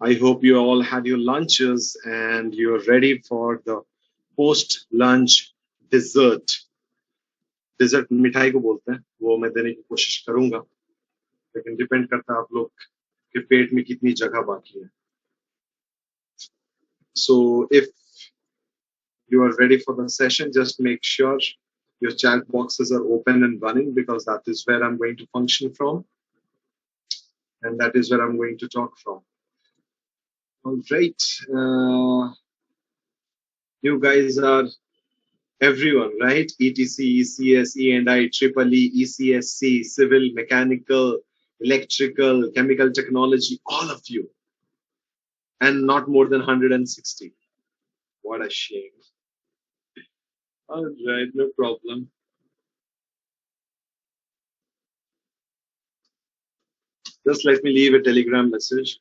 I hope you all had your lunches and you're ready for the post-lunch dessert. Dessert मिठाई को बोलते हैं, वो मैं देने की कोशिश करूंगा, लेकिन डिपेंड करता है आप लोग के पेट में कितनी जगह बाकी है. So if you are ready for the session, just make sure your chat boxes are open and running because that is where I'm going to function from and that is where I'm going to talk from. All right. You guys are everyone, right? ETC, ECS, E&I, Triple E, ECSC, Civil, Mechanical, Electrical, Chemical Technology, all of you. And not more than 160. What a shame. All right, no problem. Just let me leave a Telegram message.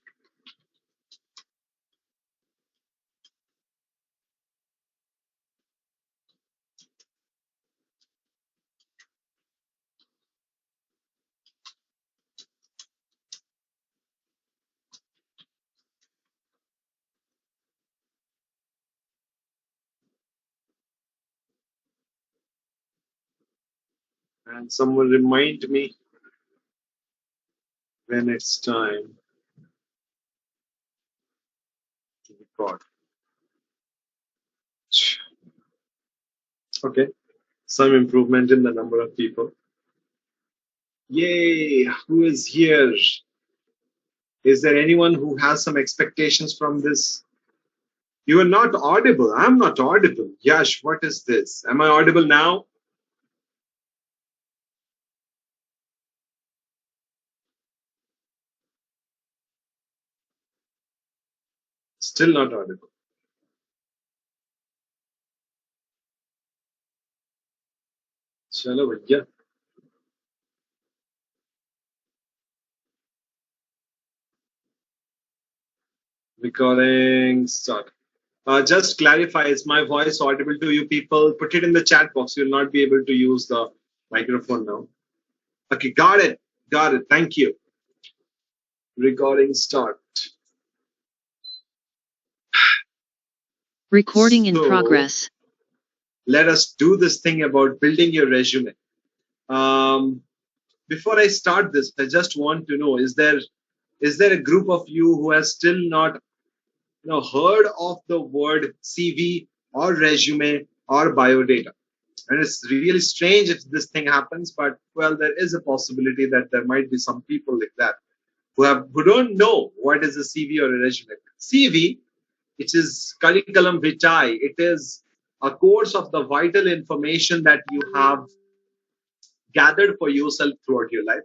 And someone remind me when it's time to record. Okay, some improvement in the number of people. Yay, who is here? Is there anyone who has some expectations from this? You are not audible. I'm not audible. Yash, what is this? Am I audible now? Still not audible. Chalo bhaiya. Recording start. Just clarify, is my voice audible to you people? Put it in the chat box. You'll not be able to use the microphone now. Okay, got it. Got it. Thank you. Recording start. Recording in progress. Let us do this thing about building your resume. Before I start this, I just want to know, is there a group of you who has still not heard of the word CV or resume or biodata? And it's really strange if this thing happens, but well, there is a possibility that there might be some people like that who don't know what is a CV or a resume. CV, it is curriculum vitae. It is a course of the vital information that you have gathered for yourself throughout your life.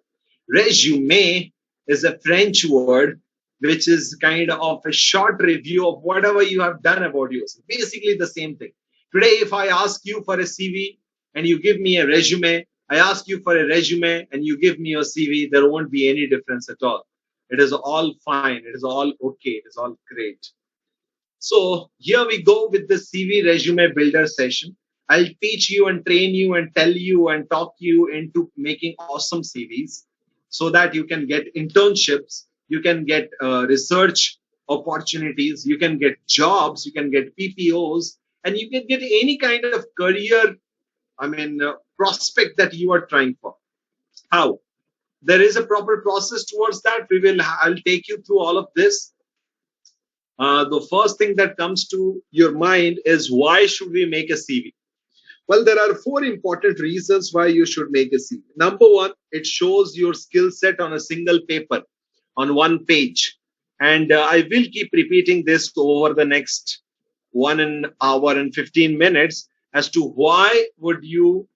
Resume is a French word which is kind of a short review of whatever you have done about yourself. Basically the same thing. Today, if I ask you for a CV and you give me a resume, I ask you for a resume and you give me your CV, there won't be any difference at all. It is all fine. It is all okay. It is all great. So here we go with the CV resume builder session. I'll teach you and train you and tell you and talk you into making awesome CVs so that you can get internships, you can get research opportunities, you can get jobs, you can get PPOs, and you can get any kind of career, prospect that you are trying for. How? There is a proper process towards that. I'll take you through all of this. The first thing that comes to your mind is, why should we make a CV? Well, there are 4 important reasons why you should make a CV. Number 1, it shows your skill set on a single paper, on one page. And I will keep repeating this over the next 1 hour and 15 minutes as to why would you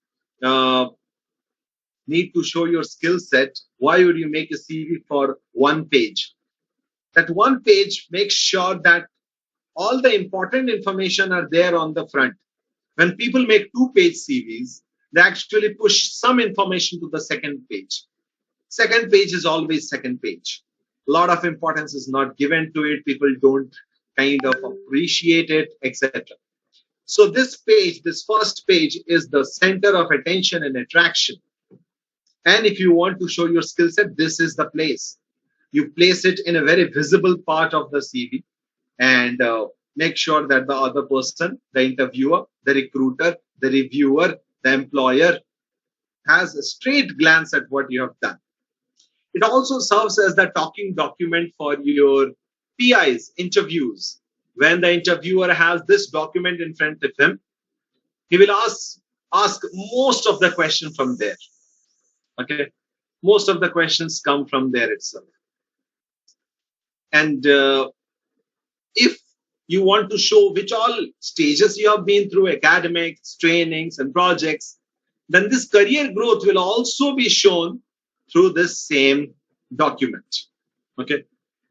need to show your skill set. Why would you make a CV for one page? That one page makes sure that all the important information are there on the front. When people make 2-page CVs, they actually push some information to the second page. Second page is always second page. A lot of importance is not given to it. People don't kind of appreciate it, etc. So this page, this first page, is the center of attention and attraction. And if you want to show your skill set, this is the place. You place it in a very visible part of the CV, and make sure that the other person, the interviewer, the recruiter, the reviewer, the employer, has a straight glance at what you have done. It also serves as the talking document for your PIs, interviews. When the interviewer has this document in front of him, he will ask most of the question from there. Okay, most of the questions come from there itself. And if you want to show which all stages you have been through, academics, trainings, and projects, then this career growth will also be shown through this same document. Okay.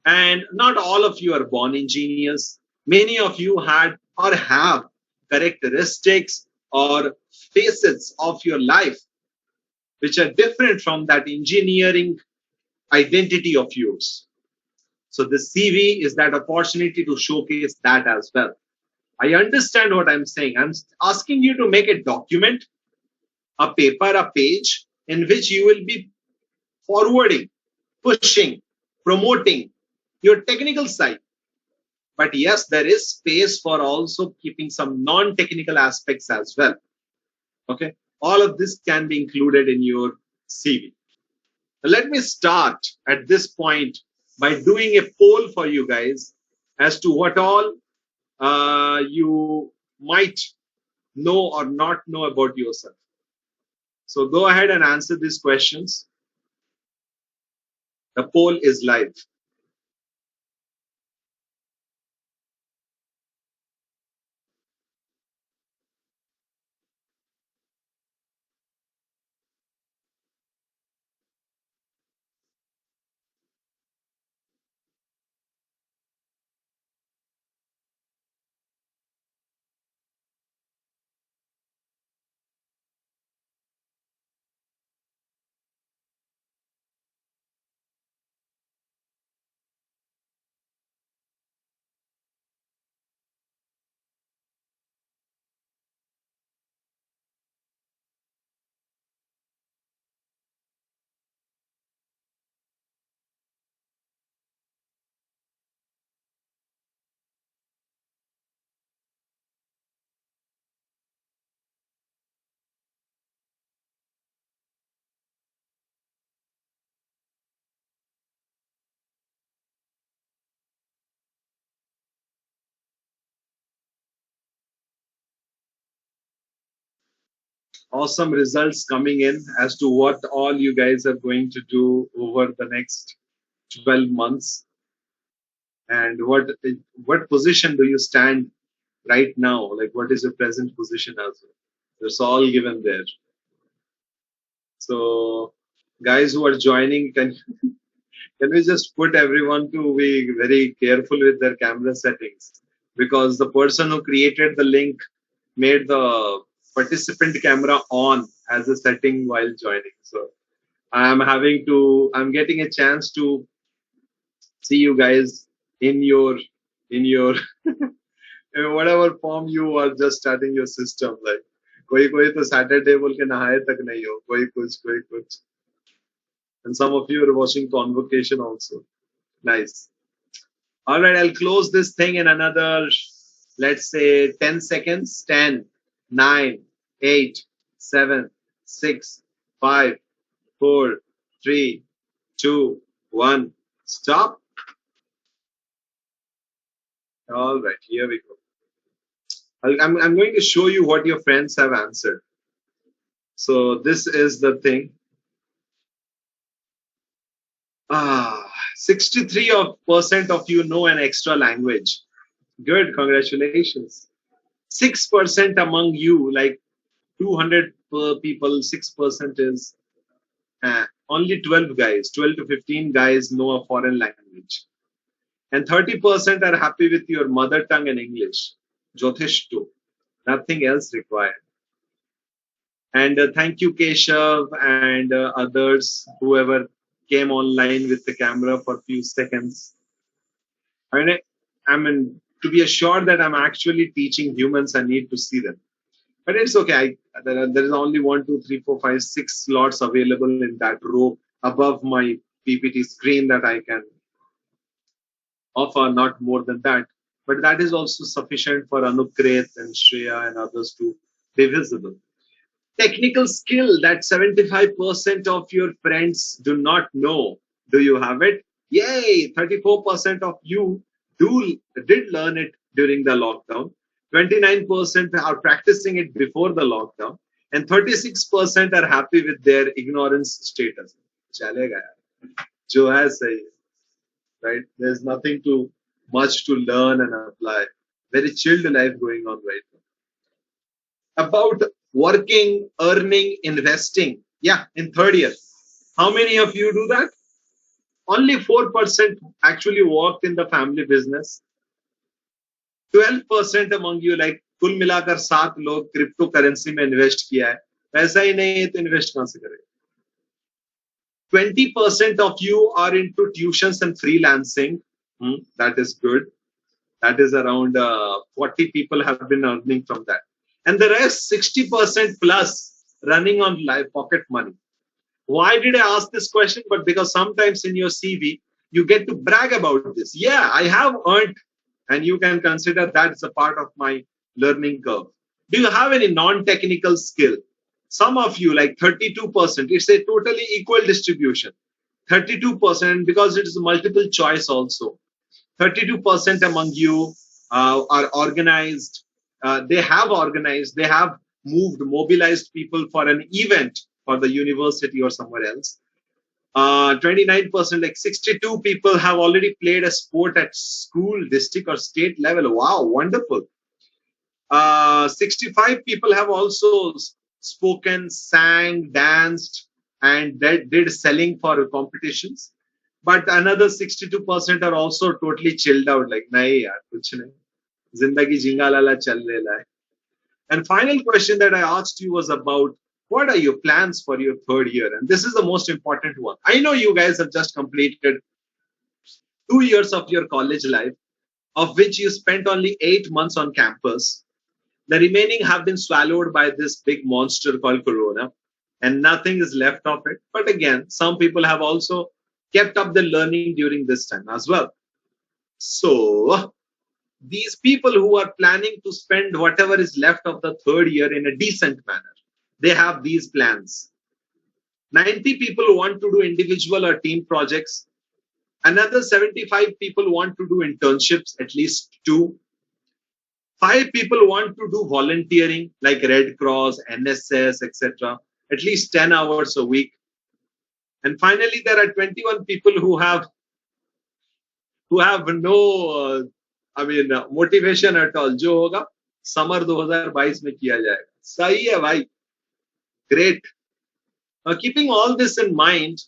And not all of you are born engineers. Many of you had or have characteristics or facets of your life which are different from that engineering identity of yours. So the CV is that opportunity to showcase that as well. I understand what I'm saying. I'm asking you to make a document, a paper, a page in which you will be forwarding, pushing, promoting your technical side. But yes, there is space for also keeping some non-technical aspects as well. Okay. All of this can be included in your CV. Let me start at this point by doing a poll for you guys as to what all you might know or not know about yourself. So go ahead and answer these questions. The poll is live. Awesome results coming in as to what all you guys are going to do over the next 12 months, and what position do you stand right now, like what is your present position as well. It's all given there. So guys who are joining, can we just put everyone to be very careful with their camera settings, because the person who created the link made the participant camera on as a setting while joining. So I'm getting a chance to see you guys in your in whatever form you are just starting your system. Like कोई कोई तो Saturday बोल के नहाए तक नहीं हो, कोई कुछ, and some of you are watching Convocation also. Nice. All right, I'll close this thing in another, let's say, 10 seconds. 10, 9, 8, 7, 6, 5, 4, 3, 2, 1. Stop. All right, here we go. I'm going to show you what your friends have answered. So this is the thing. 63% of you know an extra language. Good, congratulations. 6% among you, like 200 people, 6% is only 12 guys, 12 to 15 guys know a foreign language. And 30% are happy with your mother tongue and English. Jotheshto. Nothing else required. And thank you, Keshav, and others, whoever came online with the camera for a few seconds. I mean, to be assured that I'm actually teaching humans, I need to see them. But it's okay. There is only 1, 2, 3, 4, 5, 6 slots available in that row above my PPT screen that I can off or not more than that. But that is also sufficient for Anukrit and Shreya and others to be visible. Technical skill that 75% of your friends do not know. Do you have it? Yay! 34% of you did learn it during the lockdown. 29% are practicing it before the lockdown. And 36% are happy with their ignorance status. Chalega yaar. Jo hai sahi, right? There's nothing too much to learn and apply. Very chilled life going on right now. About working, earning, investing. Yeah, in third year. How many of you do that? Only 4% actually worked in the family business. 12% among you, like कुल मिलाकर 7 लोग crypto currency में invest किया है. पैसा ही नहीं है तो इन्वेस्ट कहां से करें? 20% of you are into tuitions and freelancing. That is good. That is around 40 people have been earning from that. And the rest, 60% plus, running on live pocket money. Why did I ask this question? But because sometimes in your CV, you get to brag about this. Yeah, I have earned, and you can consider that as a part of my learning curve. Do you have any non-technical skill? Some of you, like 32%, it's a totally equal distribution. 32%, because it is a multiple choice also. 32% among you are organized. They have mobilized people for an event for the university or somewhere else. 29%, like 62 people have already played a sport at school, district, or state level. Wow, wonderful. 65 people have also spoken, sang, danced, and did selling for competitions. But another 62% are also totally chilled out, like, nahi yaar, kuch nahi. Zindagi jinga lala chal rela hai. And final question that I asked you was about what are your plans for your third year? And this is the most important one. I know you guys have just completed 2 years of your college life, of which you spent only 8 months on campus. The remaining have been swallowed by this big monster called Corona, and nothing is left of it. But again, some people have also kept up the learning during this time as well. So, these people who are planning to spend whatever is left of the third year in a decent manner, they have these plans. 90 people want to do individual or team projects. Another 75 people want to do internships, at least 2. 5 people want to do volunteering like Red Cross, NSS, etc. At least 10 hours a week. And finally, there are 21 people who have no, motivation at all. जो होगा summer 2022 में किया जाएगा. सही है भाई. Great. Now, keeping all this in mind,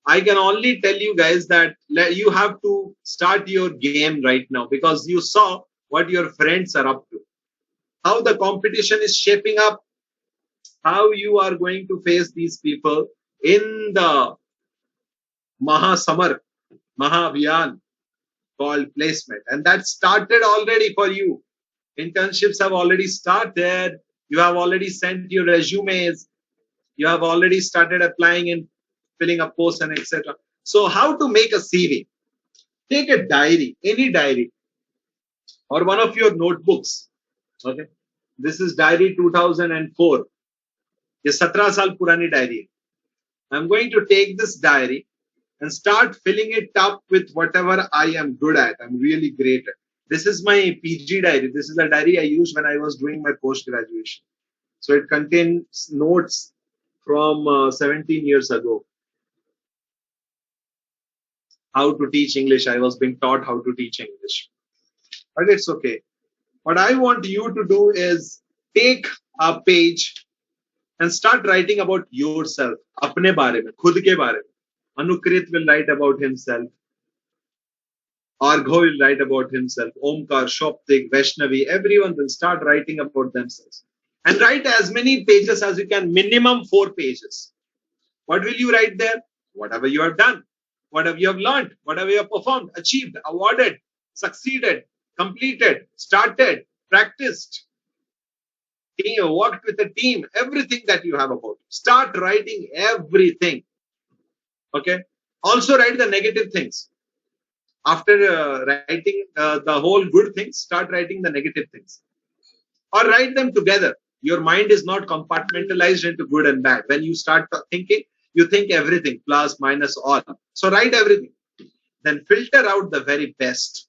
I can only tell you guys that you have to start your game right now because you saw what your friends are up to, how the competition is shaping up, how you are going to face these people in the Maha Abhiyan called placement. And that started already for you. Internships have already started. You have already sent your resumes. You have already started applying and filling up posts and etc. So how to make a CV? Take a diary, any diary, or one of your notebooks. Okay, this is diary 2004. ये 17 साल पुरानी diary. I'm going to take this diary and start filling it up with whatever I am good at. I'm really great at. This is my PG diary. This is the diary I used when I was doing my post-graduation. So it contains notes from 17 years ago. How to teach English. I was being taught how to teach English. But it's okay. What I want you to do is take a page and start writing about yourself. अपने बारे में, खुद के बारे में. Anukrit will write about himself. Argho will write about himself. Omkar, Shoptik, Vaishnavi, everyone will start writing about themselves. And write as many pages as you can, minimum 4 pages. What will you write there? Whatever you have done, whatever you have learned, whatever you have performed, achieved, awarded, succeeded, completed, started, practiced, worked with a team, everything that you have about. Start writing everything. Okay. Also write the negative things. After writing the whole good things, start writing the negative things, or write them together. Your mind is not compartmentalized into good and bad. When you start thinking, you think everything, plus, minus, all. So write everything. Then filter out the best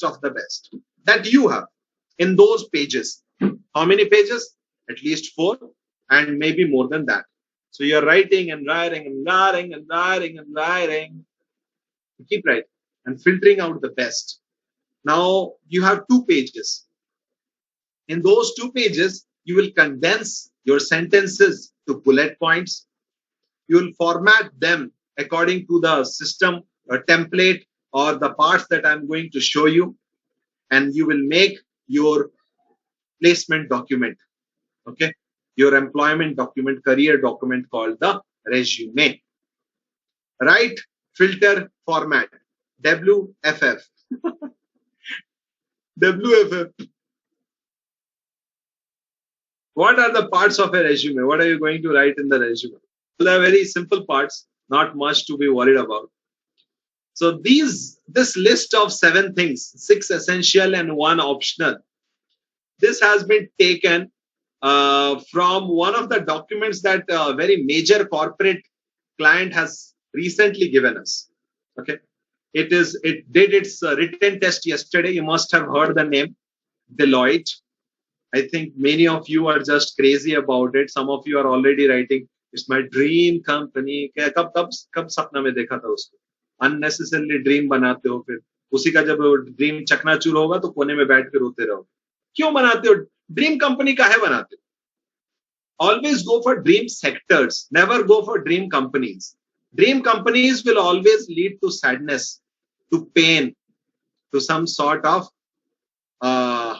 of the best that you have in those pages. How many pages? At least four, and maybe more than that. So you're writing and writing and writing and writing and writing. Keep writing and filtering out the best. Now you have 2 pages. In those 2 pages, you will condense your sentences to bullet points. You will format them according to the system or template or the parts that I'm going to show you. And you will make your placement document. Okay. Your employment document, career document called the resume. Write, filter, format. WFF. WFF. What are the parts of a resume? What are you going to write in the resume? Well, they are very simple parts, not much to be worried about. So this list of 7 things, 6 essential and 1 optional, this has been taken from one of the documents that a very major corporate client has recently given us. Okay, it did its written test yesterday. You must have heard the name Deloitte. I think many of you are just crazy about it. Some of you are already writing, it's my dream company. कब सपना में देखा था उसको? Unnecessarily dream बनाते हो फिर. उसी का जब ड्रीम चकनाचूर होगा तो कोने में बैठ के रोते रहो. क्यों बनाते हो? ड्रीम कंपनी काहे बनाते हो? Always go for dream sectors. Never go for dream companies. Dream companies will always lead to sadness, to pain, to some sort of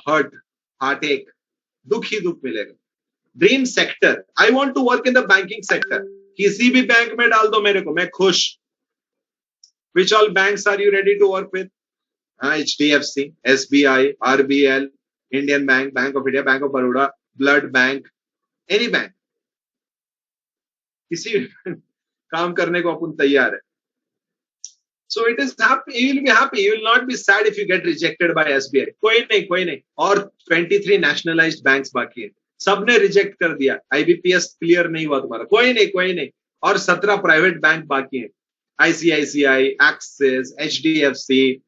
hurt, heartache. दुख ही दुख मिलेगा. Dream sector, I want to work in the banking sector. किसी भी bank में डाल दो मेरे को, मैं खुश. Which all banks are you ready to work with? HDFC, SBI, RBL, Indian bank, bank of India, bank of Baroda, blood bank, any bank. किसी भी काम करने को अपन तैयार है. So it is happy. You will be happy. You will not be sad if you get rejected by SBI. कोई नहीं. और 23 nationalized banks बाकी हैं. सबने रिजेक्ट कर दिया. IBPS क्लियर नहीं हुआ तुम्हारा. कोई नहीं. और 17 प्राइवेट बैंक बाकी हैं. ICICI, Axis, HDFC,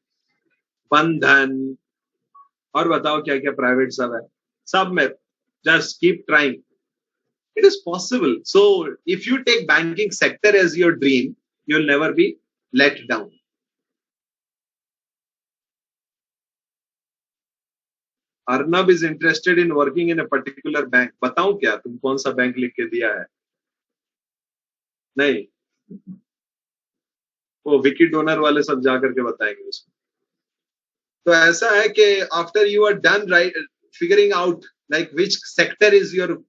बंधन, और बताओ क्या क्या प्राइवेट सब है. सब में just keep trying. It is possible. So if you take banking sector as your dream, you will never be let down. Arnab is interested in working in a particular bank. बताऊं क्या? तुम कौन सा bank लिख के दिया है? नहीं, वो विकी डोनर वाले सब जाकर के बताएंगे उसको. तो ऐसा है कि after you are done right figuring out like which sector is your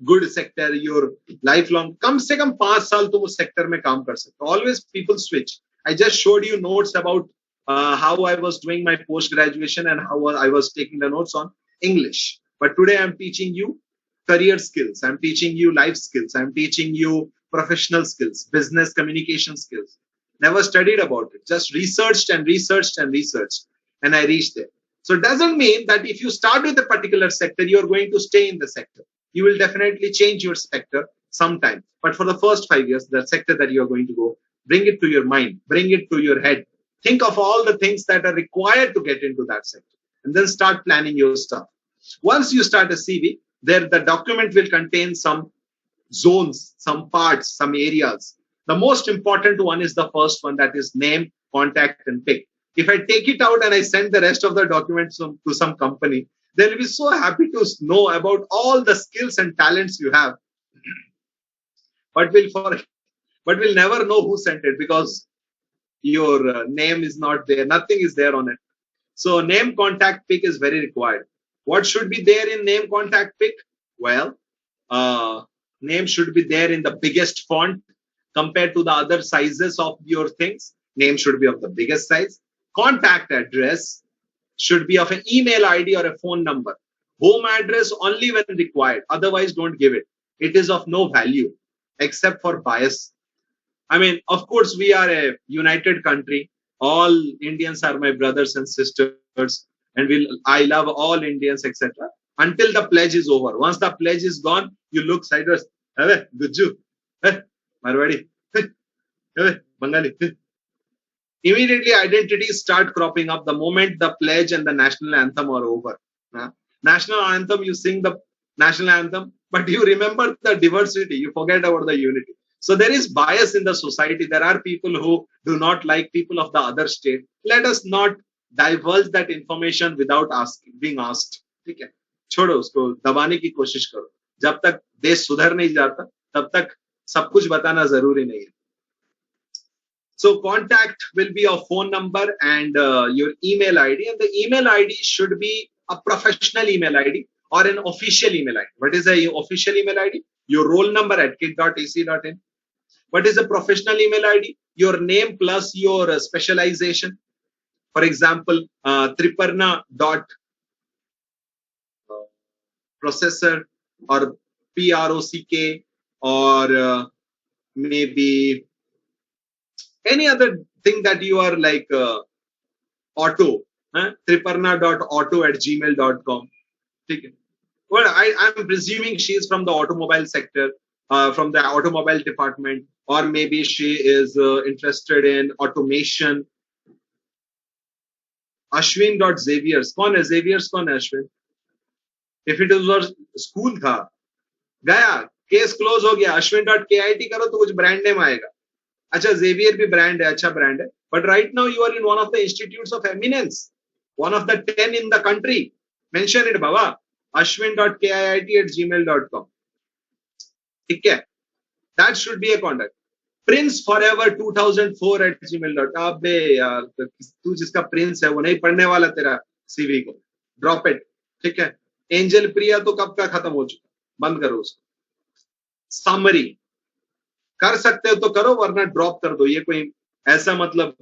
good sector, your lifelong, कम से कम 5 साल तुम उस सेक्टर में काम कर सकते हो. Always people switch. I just showed you notes about how I was doing my post graduation and how I was taking the notes on English. But today I'm teaching you career skills. I'm teaching you life skills. I'm teaching you professional skills, business communication skills. Never studied about it. Just researched and researched and researched. And I reached there. So it doesn't mean that if you start with a particular sector, you're going to stay in the sector. You will definitely change your sector sometime. But for the first 5 years, the sector that you're going to go, bring it to your mind, bring it to your head. Think of all the things that are required to get into that sector. And then start planning your stuff. Once you start a CV, there the document will contain some zones, some parts, some areas. The most important one is the first one, that is name, contact, and pick. If I take it out and I send the rest of the documents to some company, they'll be so happy to know about all the skills and talents you have. But we'll never know who sent it because your name is not there. Nothing is there on it. So name, contact, pick is very required. What should be there in name, contact, pick? Well, name should be there in the biggest font compared to the other sizes of your things. Name should be of the biggest size. Contact address should be of an email ID or a phone number. Home address only when required. Otherwise, don't give it. It is of no value except for bias. I mean, of course, we are a united country. all Indians are my brothers and sisters, and I love all Indians, etc. Until the pledge is over. Once the pledge is gone, you look sideways. Hey, Gujju, hey, Marwadi, hey, Bengali. Immediately, identities start cropping up the moment the pledge and the national anthem are over. National anthem, you sing the national anthem, but you remember the diversity, you forget about the unity. So there is bias in the society. There are people who do not like people of the other state. Let us not divulge that information without being asked. ठीक है, छोड़ो उसको, दबाने की कोशिश करो. जब तक देश सुधर नहीं जाता, तब तक सब कुछ बताना जरूरी नहीं है. So contact will be your phone number and your email ID, and the email ID should be a professional email ID or an official email ID. What is a official email ID? Your roll number at kit.ac.in. What is a professional email ID? Your name plus your specialization. For example, Triparna dot processor or PROCK or maybe any other thing that you are like auto, triparna.auto@gmail.com. Okay. Well, I'm presuming she is from the automobile sector, from the automobile department, or maybe she is interested in automation. Ashwin.Xaviers. कौन है Xaviers? कौन है Ashwin? If it was school था, गया, case close हो गया. Ashwin.kit करो तो कुछ ब्रांड नेम आएगा. अच्छा, Xavier भी ब्रांड है, अच्छा ब्रांड है. But right now you are in one of the institutes of eminence, one of the 10 in the country. Mention it, Baba. Ashwin.kit@gmail.com. ठीक है? That should be a contact. Prince Forever 2004@gmail.com. अबे यार, तू जिसका Prince है वो नहीं पढ़ने वाला तेरा सीवी को. Drop it. ठीक है? एंजल प्रिया तो कब का खत्म हो चुका, बंद करो उसको. Summary कर सकते हो तो करो, वरना ड्रॉप कर दो. ये कोई ऐसा मतलब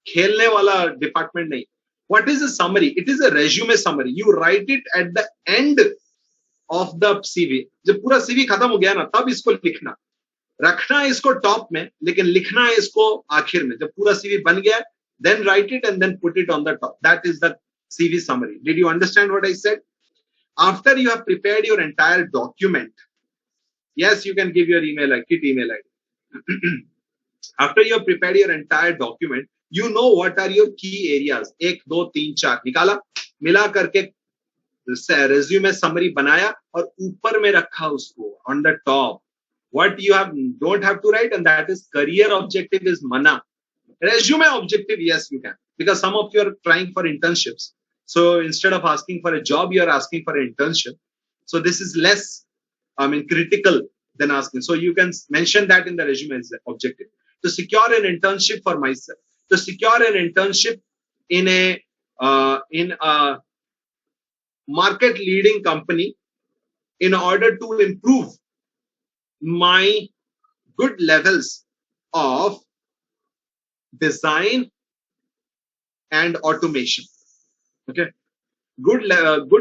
खेलने वाला डिपार्टमेंट नहीं. What is a summary? It is a resume summary. You write it at the end of the CV. जब पूरा CV खत्म हो गया ना, तब इसको लिखना. रखना है इसको टॉप में, लेकिन लिखना है इसको आखिर में. जब पूरा CV बन गया, then write it and then put it on the top. That is the CV summary. Did you understand what I said? After you have prepared your entire document, yes, you can give your kit email ID. After you have prepared your entire document, you know what are your key areas. 1, 2, 3, 4 निकाला, मिला करके resume summary बनाया और ऊपर में रखा उसको on the top. What you don't have to write, and that is career objective is mana. Resume objective, yes, you can, because some of you are trying for internships. So instead of asking for a job, you are asking for an internship. So this is less, critical than asking. So you can mention that in the resume as objective. To secure an internship for myself, to secure an internship in a market leading company, in order to improve my good levels of design and automation. Okay, good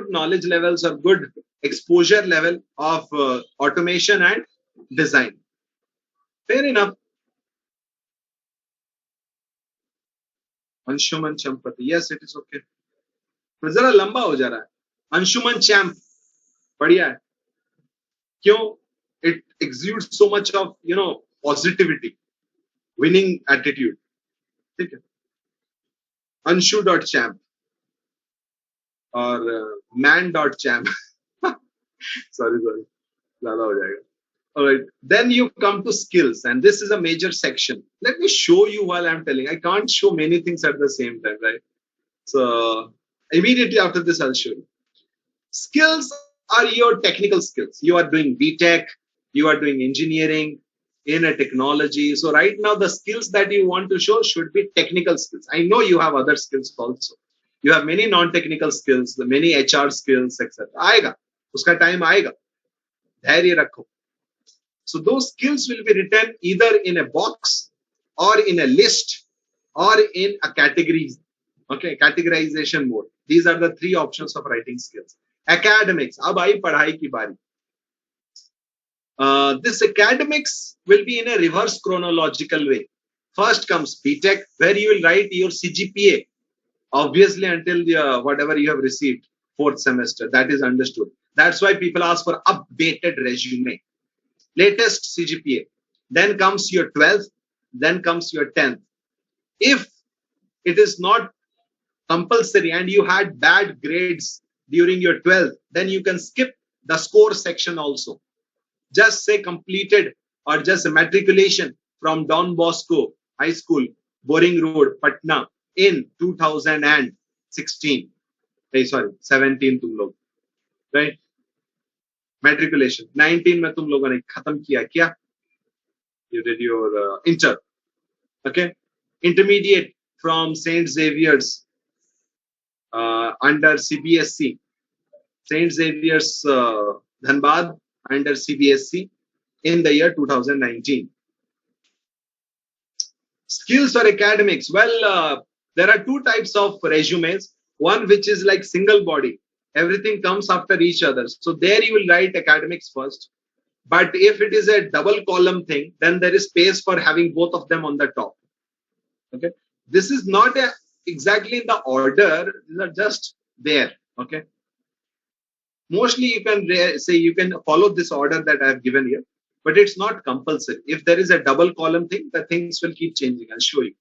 knowledge levels or good exposure level of automation and design. Fair enough. Anshuman Champati. Yes, it is okay. तो जरा लंबा हो जा रहा है. Anshuman champ बढ़िया है. क्यों? It exudes so much of positivity, winning attitude. ठीक है. Anshu.champ or man.champ. sorry, ज़्यादा हो जाएगा. All right. Then you come to skills, and this is a major section. Let me show you while I'm telling. I can't show many things at the same time, right? So immediately after this, I'll show you. Skills are your technical skills. You are doing BTech, you are doing engineering in a technology. So right now, the skills that you want to show should be technical skills. I know you have other skills also. You have many non-technical skills, many HR skills, etc. आएगा, उसका time आएगा. धैर्य रखो. So those skills will be written either in a box or in a list or in a category. Okay, categorization mode. These are the 3 options of writing skills. Academics. अब आई पढ़ाई की बारी. This academics will be in a reverse chronological way. First comes BTech, where you will write your CGPA, obviously until the, whatever you have received fourth semester. That is understood. That's why people ask for updated resume, latest CGPA. Then comes your 12th, then comes your 10th. If it is not compulsory and you had bad grades during your 12th, then you can skip the score section also. Just say completed or just a matriculation from Don Bosco High School, Boring Road, Patna in 2016. Hey, sorry, 17 तुम लोग, right? Matriculation 19 में तुम लोगों ने खत्म किया क्या? You did your inter, okay? Intermediate from Saint Xavier's under CBSC, Saint Xavier's Dhanbad under CBSC in the year 2019. Skills or academics? Well, there are two types of resumes. One which is like single body. Everything comes after each other. So there you will write academics first. But if it is a double column thing, then there is space for having both of them on the top. Okay. This is not exactly in the order. These are just there. Okay. Mostly you can say you can follow this order that I have given here, but it's not compulsory. If there is a double column thing, the things will keep changing. I'll show you.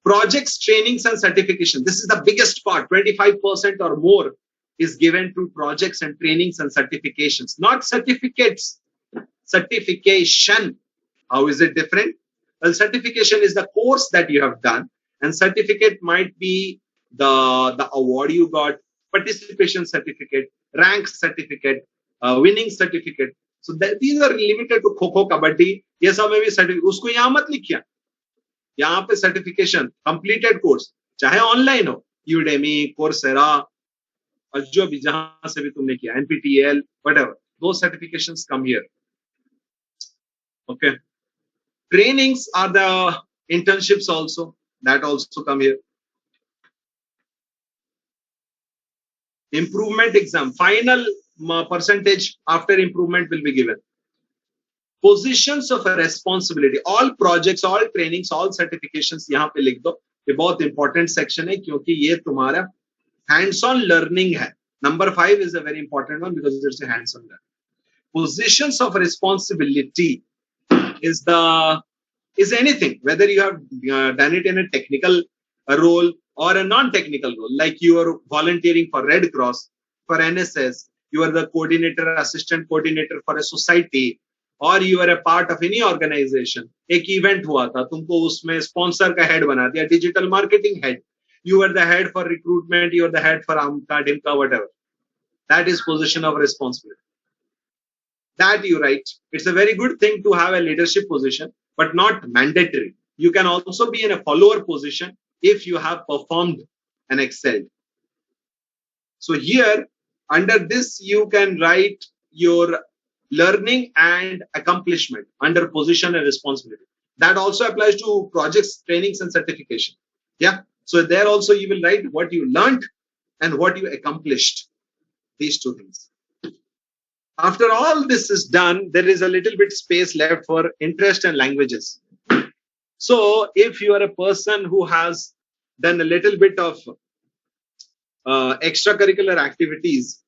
Projects, trainings, and certification. This is the biggest part. 25% or more is given to projects and trainings and certifications, not certificates. Certification. How is it different? Well, certification is the course that you have done, and certificate might be the award you got, participation certificate, rank certificate, winning certificate. So these are limited to Kho Kho, Kabaddi. ये सब में भी certificate. उसको यहाँ मत लिखिए. यहाँ पे certification, completed course, चाहे online हो, Udemy, Coursera, और जो भी जहाँ से भी तुमने किया, NPTEL, whatever. Those certifications come here. Okay. Trainings are the internships also. That also come here. Improvement exam. Final percentage after improvement will be given. Positions of a responsibility. All projects, all trainings, all certifications यहाँ पे लिख दो. ये बहुत important section है क्योंकि ये तुम्हारा hands-on learning है. Number 5 is a very important one because it's a hands-on learning. Positions of responsibility is anything, whether you have done it in a technical role or a non-technical role, like you are volunteering for Red Cross, for NSS, you are the coordinator, assistant coordinator for a society, or you are a part of any organization. एक event हुआ था, तुमको उसमें sponsor का head बना दिया, digital marketing head. You are the head for recruitment, you are the head for AMCA, DIMCA, whatever. That is position of responsibility. That you write. It's a very good thing to have a leadership position, but not mandatory. You can also be in a follower position if you have performed and excelled. So here, under this, you can write your learning and accomplishment under position and responsibility. That also applies to projects, trainings, and certification. Yeah. So there also you will write what you learned and what you accomplished. These two things. After all this is done, there is a little bit space left for interest and languages. So if you are a person who has done a little bit of extracurricular activities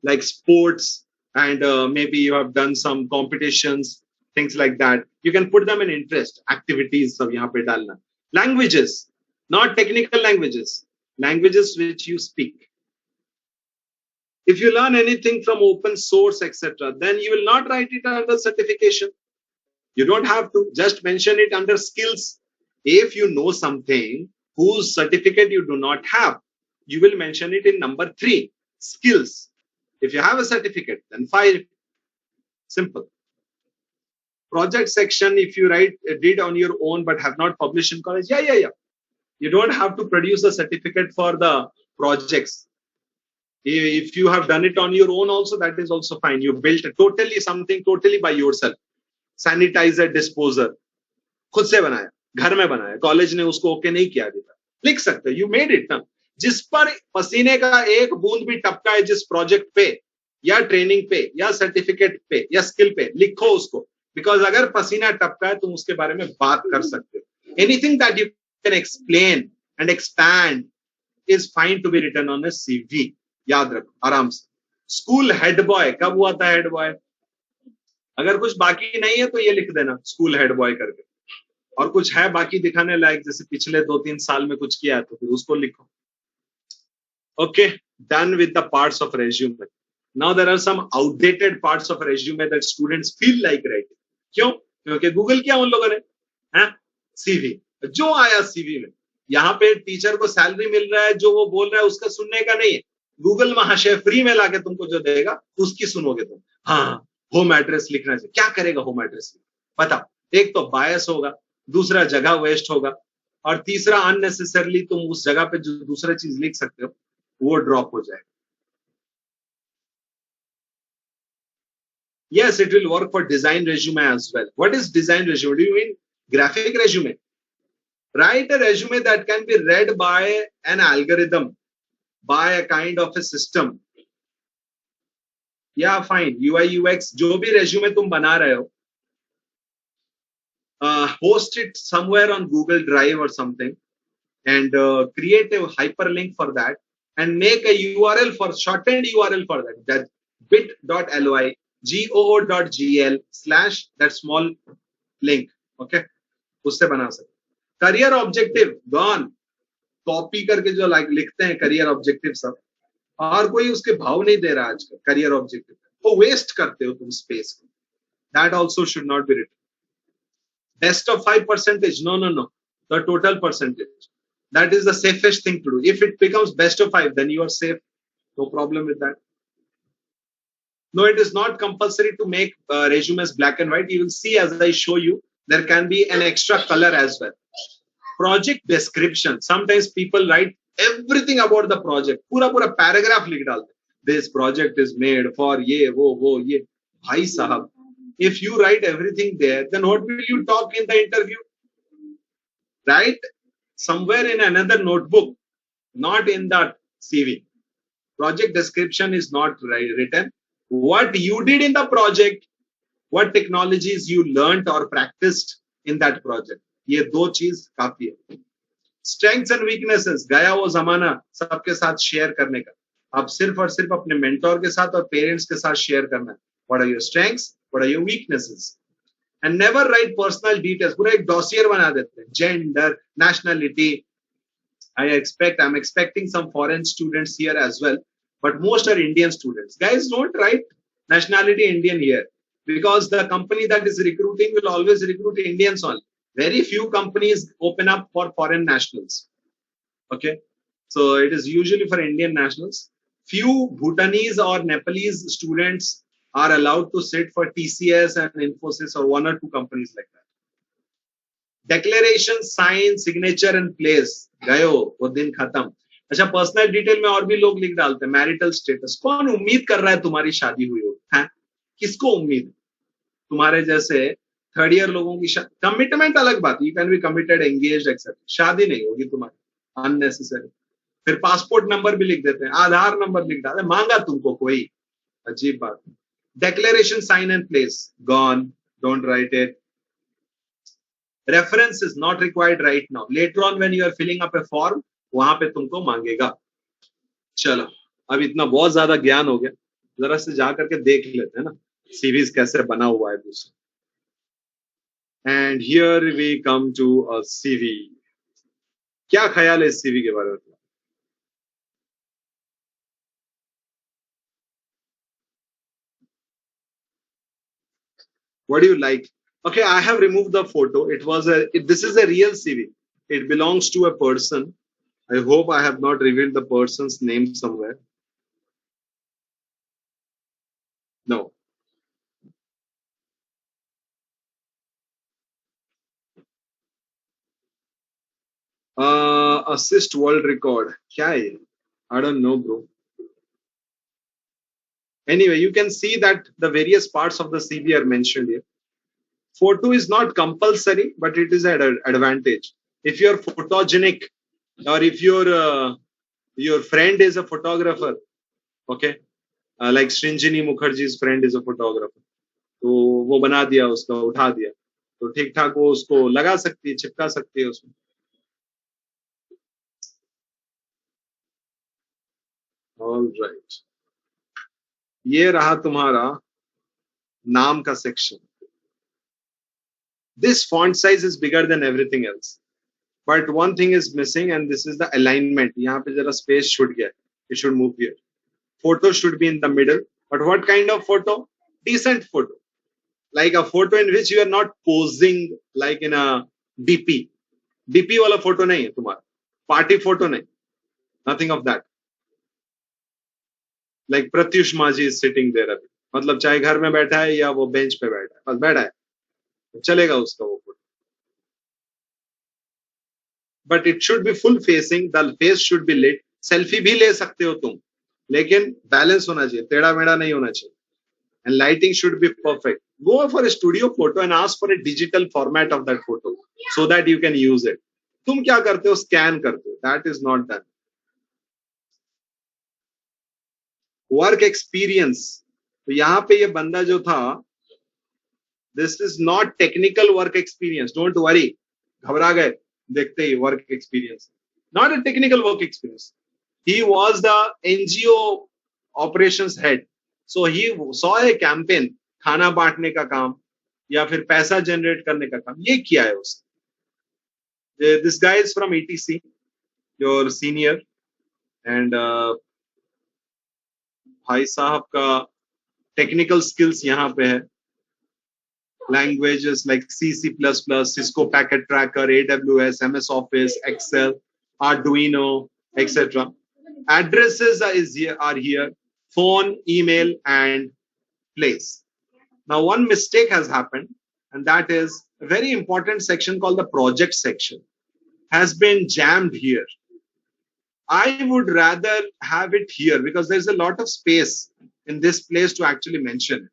like sports and maybe you have done some competitions, things like that, you can put them in interest activities. So yahan pe dalna. Languages, not technical languages, languages which you speak. If you learn anything from open source, etc., then you will not write it under certification. You don't have to. Just mention it under skills. If you know something whose certificate you do not have, you will mention it in number 3, skills. If you have a certificate, then 5. Simple. Project section, if you did on your own but have not published in college, yeah. You don't have to produce a certificate for the projects. If you have done it on your own also, that is also fine. You built something totally by yourself. Sanitizer disposer. खुद से बनाया, घर में बनाया, college ने उसको okay नहीं किया अभी तक. लिख सकते, you made it ना. जिस पर पसीने का एक बूंद भी टपका है जिस प्रोजेक्ट पे या ट्रेनिंग पे या सर्टिफिकेट पे या स्किल पे, लिखो उसको. बिकॉज अगर पसीना टपका है तुम उसके बारे में बात कर सकते हो. Anything that you can explain and expand is fine to be written on a CV. याद रखो आराम से. स्कूल हेड बॉय कब हुआ था हेड बॉय? अगर कुछ बाकी नहीं है तो ये लिख देना स्कूल हेड बॉय करके, और कुछ है बाकी दिखाने लायक जैसे पिछले 2-3 साल में कुछ किया है तो फिर उसको लिखो. Okay, done with the parts of resume. Now there are some outdated parts of resume that students feel like writing. क्यों? क्योंकि गूगल किया उन लोगों ने, हैं? CV जो आया CV में, यहाँ पे टीचर को सैलरी मिल रहा है, जो वो बोल रहा है उसका सुनने का नहीं है. गूगल महाशय फ्री में लाके तुमको जो देगा उसकी सुनोगे तुम. हाँ, होम एड्रेस लिखना चाहिए. क्या करेगा होम एड्रेस? बताओ. एक तो बायस होगा, दूसरा जगह वेस्ट होगा, और तीसरा अननेसेसरली तुम उस जगह पे जो दूसरा चीज लिख सकते हो वो ड्रॉप हो जाएगा. Yes, it will work for design resume as well. What is design resume? Do you mean graphic resume? Write a resume that can be read by an algorithm, by a kind of a system. Yeah, fine. UI UX जो भी resume तुम बना रहे हो, host it somewhere on Google Drive or something, and create a hyperlink for that, and make a URL for shortened URL for that. That bit.ly goo.gl / that small link. Okay, उससे बना सकते. Career objective gone. Copy करके जो लिखते हैं career objective सब, और कोई उसके भाव नहीं दे रहा आजकल करियर ऑब्जेक्टिव, वो वेस्ट करते हो तुम स्पेस को. That also should not be written. Best of 5%. No. The total percentage. That is the safest thing to do. If it becomes best of 5, then you are safe. No problem with that. No, it is not compulsory to make resumes black and white. You will see as I show you, there can be an extra color as well. Project description. Sometimes people write everything about the project. पूरा paragraph लिख डालते. This project is made for ये वो ये. भाई साहब, if you write everything there, then what will you talk in the interview? Write somewhere in another notebook, not in that CV. Project description is not written. What you did in the project, what technologies you learned or practiced in that project. ये दो चीज काफी है. Strengths and weaknesses. गया वो जमाना सबके साथ शेयर करने का. अब सिर्फ और सिर्फ अपने मेंटोर के साथ और पेरेंट्स के साथ शेयर करना है. What are your strengths? What are your weaknesses? And never write personal details. पूरा एक dossier बना देते हैं. Gender, nationality. I'm expecting some foreign students here as well, but most are Indian students. Guys, don't write nationality Indian here, because the company that is recruiting will always recruit Indians only. Very few companies open up for foreign nationals. Okay, so it is usually for Indian nationals. Few Bhutanese or Nepalese students are allowed to sit for TCS and Infosys or one or two companies like that. Declaration, sign, signature and place. गयो वो दिन खत्म. अच्छा, personal detail में और भी लोग लिख डालते हैं. Marital status. कौन उम्मीद कर रहा है तुम्हारी शादी हुई हो? है किसको उम्मीद? तुम्हारे जैसे थर्ड ईयर लोगों की कमिटमेंट अलग बात. You can be committed, engaged, except. शादी नहीं होगी तुम्हारी, अननेसेसरी. फिर पासपोर्ट नंबर भी लिख देते हैं, आधार नंबर लिख डालते हैं. मांगा तुमको कोई? अजीब बात. Declaration, sign and place. Gone. Don't write it. Reference is not required right now. Later on when you are filling up a form, वहां पे तुमको मांगेगा. चलो, अब इतना बहुत ज्यादा ज्ञान हो गया, जरा से जा करके देख लेते हैं ना सीरीज कैसे बना हुआ है दूसरा. And here we come to a CV. क्या ख्याल है इस CV के बारे में? What do you like? Okay, I have removed the photo. This is a real CV. It belongs to a person. I hope I have not revealed the person's name somewhere. No. Assist world record. क्या है? I don't know, bro. Anyway, you can see that the various parts of the CV are mentioned here. Photo is not compulsory, but it is an advantage. If you're photogenic, or if your friend is a photographer, okay, like Srinjini Mukherjee's friend is a photographer, तो वो बना दिया, उसका उठा दिया. तो ठीक ठाक वो उसको लगा सकती है, चिपका सकती है उसमें। ऑलराइट, ये रहा तुम्हारा नाम का section. This font size is bigger than everything else, but one thing is missing, and this is the alignment. यहाँ पे जरा space छूट गया. It should move here. Photo should be in the middle. But what kind of photo? Decent photo, like a photo in which you are not posing like in a DP. DP वाला photo नहीं है तुम्हारा. Party photo नहीं. Nothing of that. Like Pratyush Maji is sitting there अभी. मतलब चाहे घर में बैठा है या वो बेंच पे बैठा है, बस बैठा है, चलेगा उसका वो photo. But it should be full facing, the face should be lit. Selfie भी ले सकते हो तुम, लेकिन बैलेंस होना चाहिए, टेढ़ा मेढ़ा नहीं होना चाहिए. And lighting should be perfect. Go for a studio photo and ask for a digital format of that photo so that you can use it. तुम क्या करते हो, स्कैन करते हो. That is not done. Work experience, तो यहाँ पे ये बंदा जो था, this is not technical work experience. Don't worry, घबरा गए देखते ही work experience. Not a technical work experience. He was the NGO operations head. So he saw a campaign, खाना बांटने का काम या फिर पैसा जनरेट करने का काम, ये किया है उसने. This guy is from ETC, your senior, and भाई साहब का टेक्निकल स्किल्स यहाँ पे है. Languages like C, C++, Cisco Packet Tracker, AWS, MS Office, Excel, Arduino, etc. Addresses are here, phone, email, and place. Now, one mistake has happened, and that is a very important section called the project section has been jammed here. I would rather have it here because there's a lot of space in this place to actually mention it.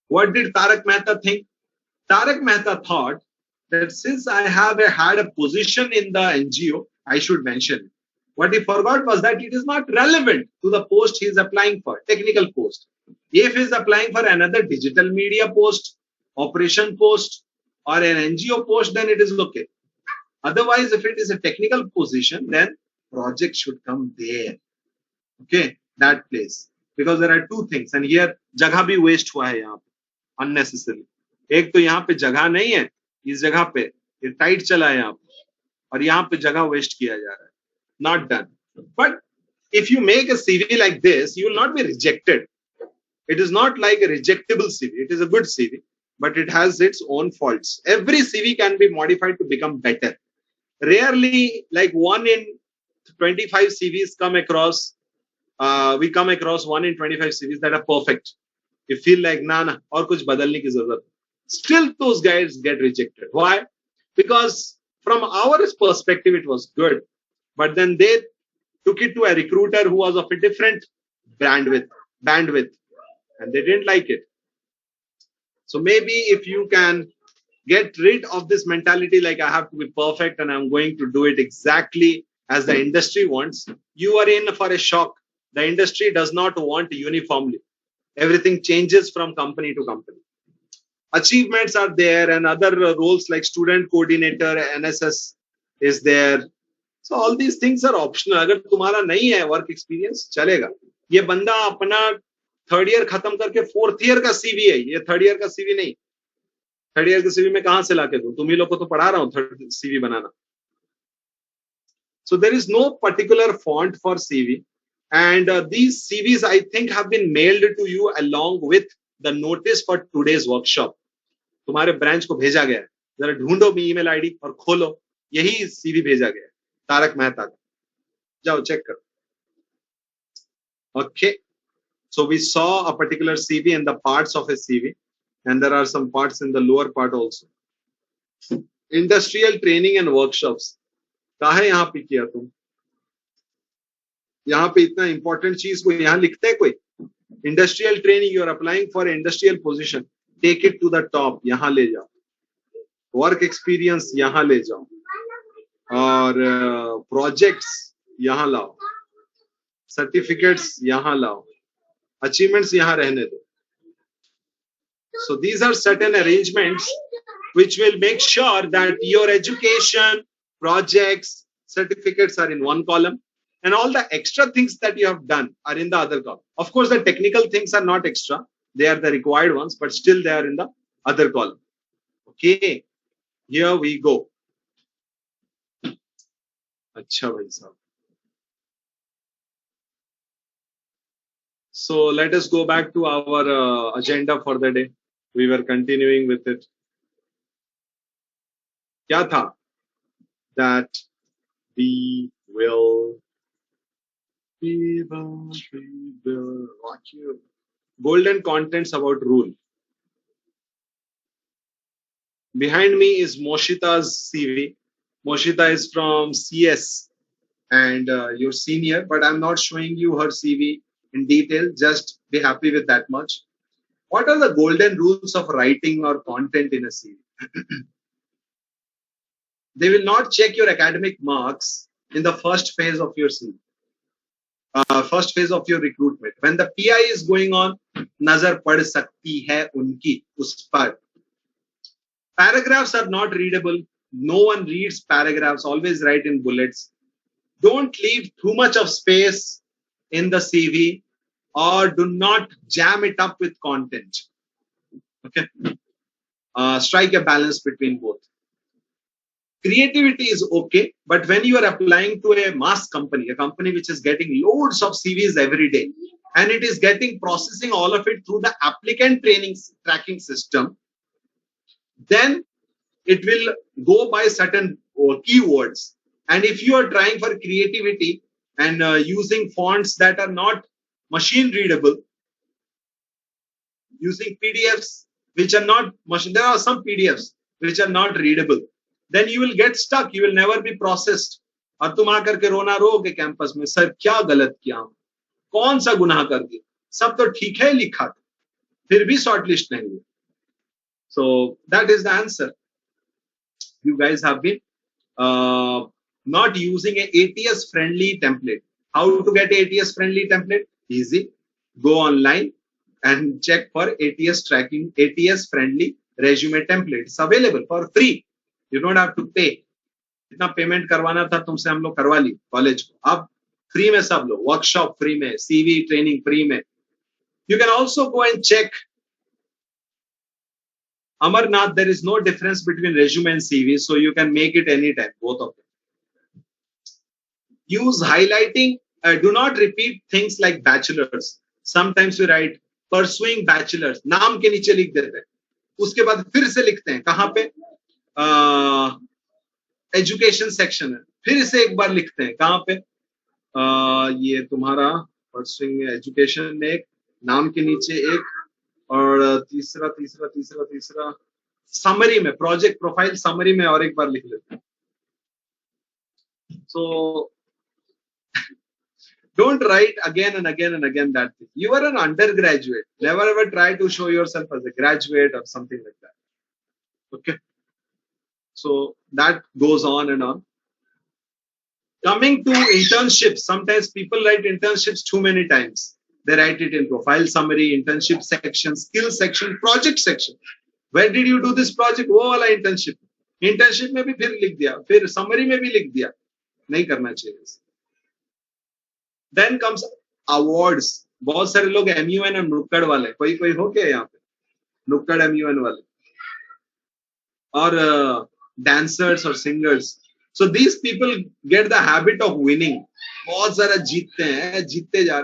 What did Tarak Mehta think? Tarak Mehta thought that since I had a position in the NGO, I should mention it. What he forgot was that it is not relevant to the post he is applying for, technical post. If he is applying for another digital media post, operation post, or an NGO post, then it is okay. Otherwise, if it is a technical position, then project should come there. Okay, that place. Because there are two things, and here जगह भी waste हुआ है यहाँ पे unnecessary. एक तो यहाँ पे जगह नहीं है, इस जगह पे ये टाइट चला है यहाँ पे, और यहाँ पे जगह वेस्ट किया जा रहा है. Not done. But if you make a CV like this, you will not be rejected. It is not like a rejectable CV. It is a good CV, but it has its own faults. Every CV can be modified to become better. Rarely, like 1 in 25 CVs come across, we come across 1 in 25 CVs that are perfect. You feel like, nah, और कुछ बदलने की जरूरत. Still, those guys get rejected. Why? Because from our perspective, it was good. But then they took it to a recruiter who was of a different bandwidth, and they didn't like it. So maybe if you can get rid of this mentality, like I have to be perfect and I'm going to do it exactly as the industry wants, you are in for a shock. The industry does not want uniformly. Everything changes from company to company. Achievements are there, and other roles like student coordinator, NSS is there. So all these things are optional. अगर तुम्हारा नहीं है work experience, चलेगा. ये बंदा अपना third year खत्म करके फोर्थ ईयर का सीवी है, ये थर्ड ईयर का सीवी नहीं. थर्ड ईयर का सीवी में कहां से लाके दूं? तुम ही लोग को तो पढ़ा रहा हूं third CV banana. So there is no particular font for CV, and these CVs I think have been mailed to you along with the notice for today's workshop. तुम्हारे ब्रांच को भेजा गया है. जरा ढूंढो भी ईमेल आईडी और खोलो, यही सीवी भेजा गया है तारक मेहता का. जाओ चेक करो. Okay, so we saw a particular CV and the parts of a CV, and there are some parts in the lower part also. Industrial training and workshops. काहे यहाँ पे किया तुम? यहाँ पे इतना इंपॉर्टेंट चीज को यहाँ लिखते हैं कोई? Industrial training, you are applying for industrial position, take it to the top, यहाँ ले जाओ. वर्क एक्सपीरियंस यहाँ ले जाओ, और प्रोजेक्ट्स यहाँ लाओ, सर्टिफिकेट्स यहाँ लाओ, अचीवमेंट्स यहाँ रहने दो. So these are certain arrangements which will make sure that your education, projects, certificates are in one column, and all the extra things that you have done are in the other column. Of course, the technical things are not extra, they are the required ones, but still they are in the other column. Okay, here we go. Acha bhai sahab. So let us go back to our agenda for the day. We were continuing with it. Kya tha? That we will watch you. Golden contents about rule. Behind me is Moshita's CV. Moshita is from CS and your senior, but I'm not showing you her CV in detail. Just be happy with that much. What are the golden rules of writing or content in a CV? They will not check your academic marks in the first phase of your CV. First phase of your recruitment. When the PI is going on, nazar pad sakti hai unki us par. Paragraphs are not readable. No one reads paragraphs. Always write in bullets. Don't leave too much of space in the CV, or do not jam it up with content. Okay. Strike a balance between both. Creativity is okay, but when you are applying to a mass company, a company which is getting loads of CVs every day, and it is getting processing all of it through the applicant tracking system, then it will go by certain keywords. And if you are trying for creativity and using fonts that are not machine readable, using PDFs which are not machine, there are some PDFs which are not readable, then you will get stuck. You will never be processed. और तुम आकर के रोना रोगे campus में, sir क्या गलत किया, कौन सा गुनाह कर दिया, सब तो ठीक है लिखा था, फिर भी शॉर्टलिस्ट नहीं हुआ. So that is the answer. You guys have been not using a ATS friendly template. How to get ATS friendly template? Easy. Go online and check for ATS tracking, ATS friendly resume template. It's available for free. You don't have to pay. जितना payment करवाना था तुमसे हम लोग करवा ली college को, अब free में सब लोग, वर्कशॉप फ्री में, सीवी ट्रेनिंग फ्री में. You can also go and check Amarnath. There is no difference between resume and CV, so you can make it anytime, both of them. Use highlighting. Do not repeat things like bachelor's. Sometimes we write pursuing bachelor's, नाम के नीचे लिख देते हैं, उसके बाद फिर से लिखते हैं, कहाँ पे एजुकेशन सेक्शन है, फिर से एक बार लिखते हैं, कहाँ पे ये तुम्हारा pursuing एजुकेशन में एक, नाम के नीचे एक, और तीसरा तीसरा तीसरा तीसरा समरी में, प्रोजेक्ट प्रोफाइल समरी में और एक बार लिख लेते हैं. So don't write again and again and again that thing. You are an undergraduate. Never ever try to show yourself as a graduate or something like that. Okay. So that goes on and on. Coming to internships, sometimes people write internships too many times. They write it in profile summary, internship section, skill section, project section. When did you do this project? वो वाला internship. Internship में भी फिर लिख दिया, फिर summary में भी लिख दिया. नहीं करना चाहिए. Then comes awards. बहुत सारे लोग MUN और नुक्कड़ वाले, कोई कोई हो क्या यहाँ पे नुक्कड़ MUN वाले, और dancers or singers. So these people get the habit of winning. बहुत सारा जीतते हैं, जीतते जा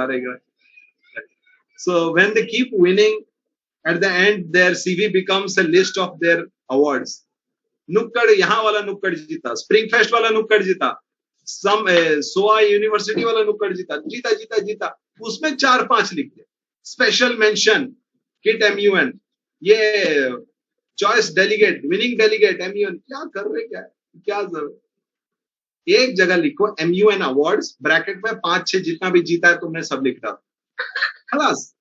रहे. So when they keep winning, at the end their CV becomes a list of their awards. नुक्कड़, यहाँ वाला नुक्कड़ जीता, स्प्रिंग फेस्ट वाला नुक्कड़ जीता, सोआ यूनिवर्सिटी वाला नुक्कड़ जीता, उसमें 4-5 लिख दिया. स्पेशल मेंशन किट MUN, ये choice delegate, winning delegate MUN. क्या कर रहे, क्या जरूरत. एक जगह लिखो MUN अवार्ड्स, ब्रैकेट में 5-6 जितना भी जीता है तुमने सब लिख डालो, खलास.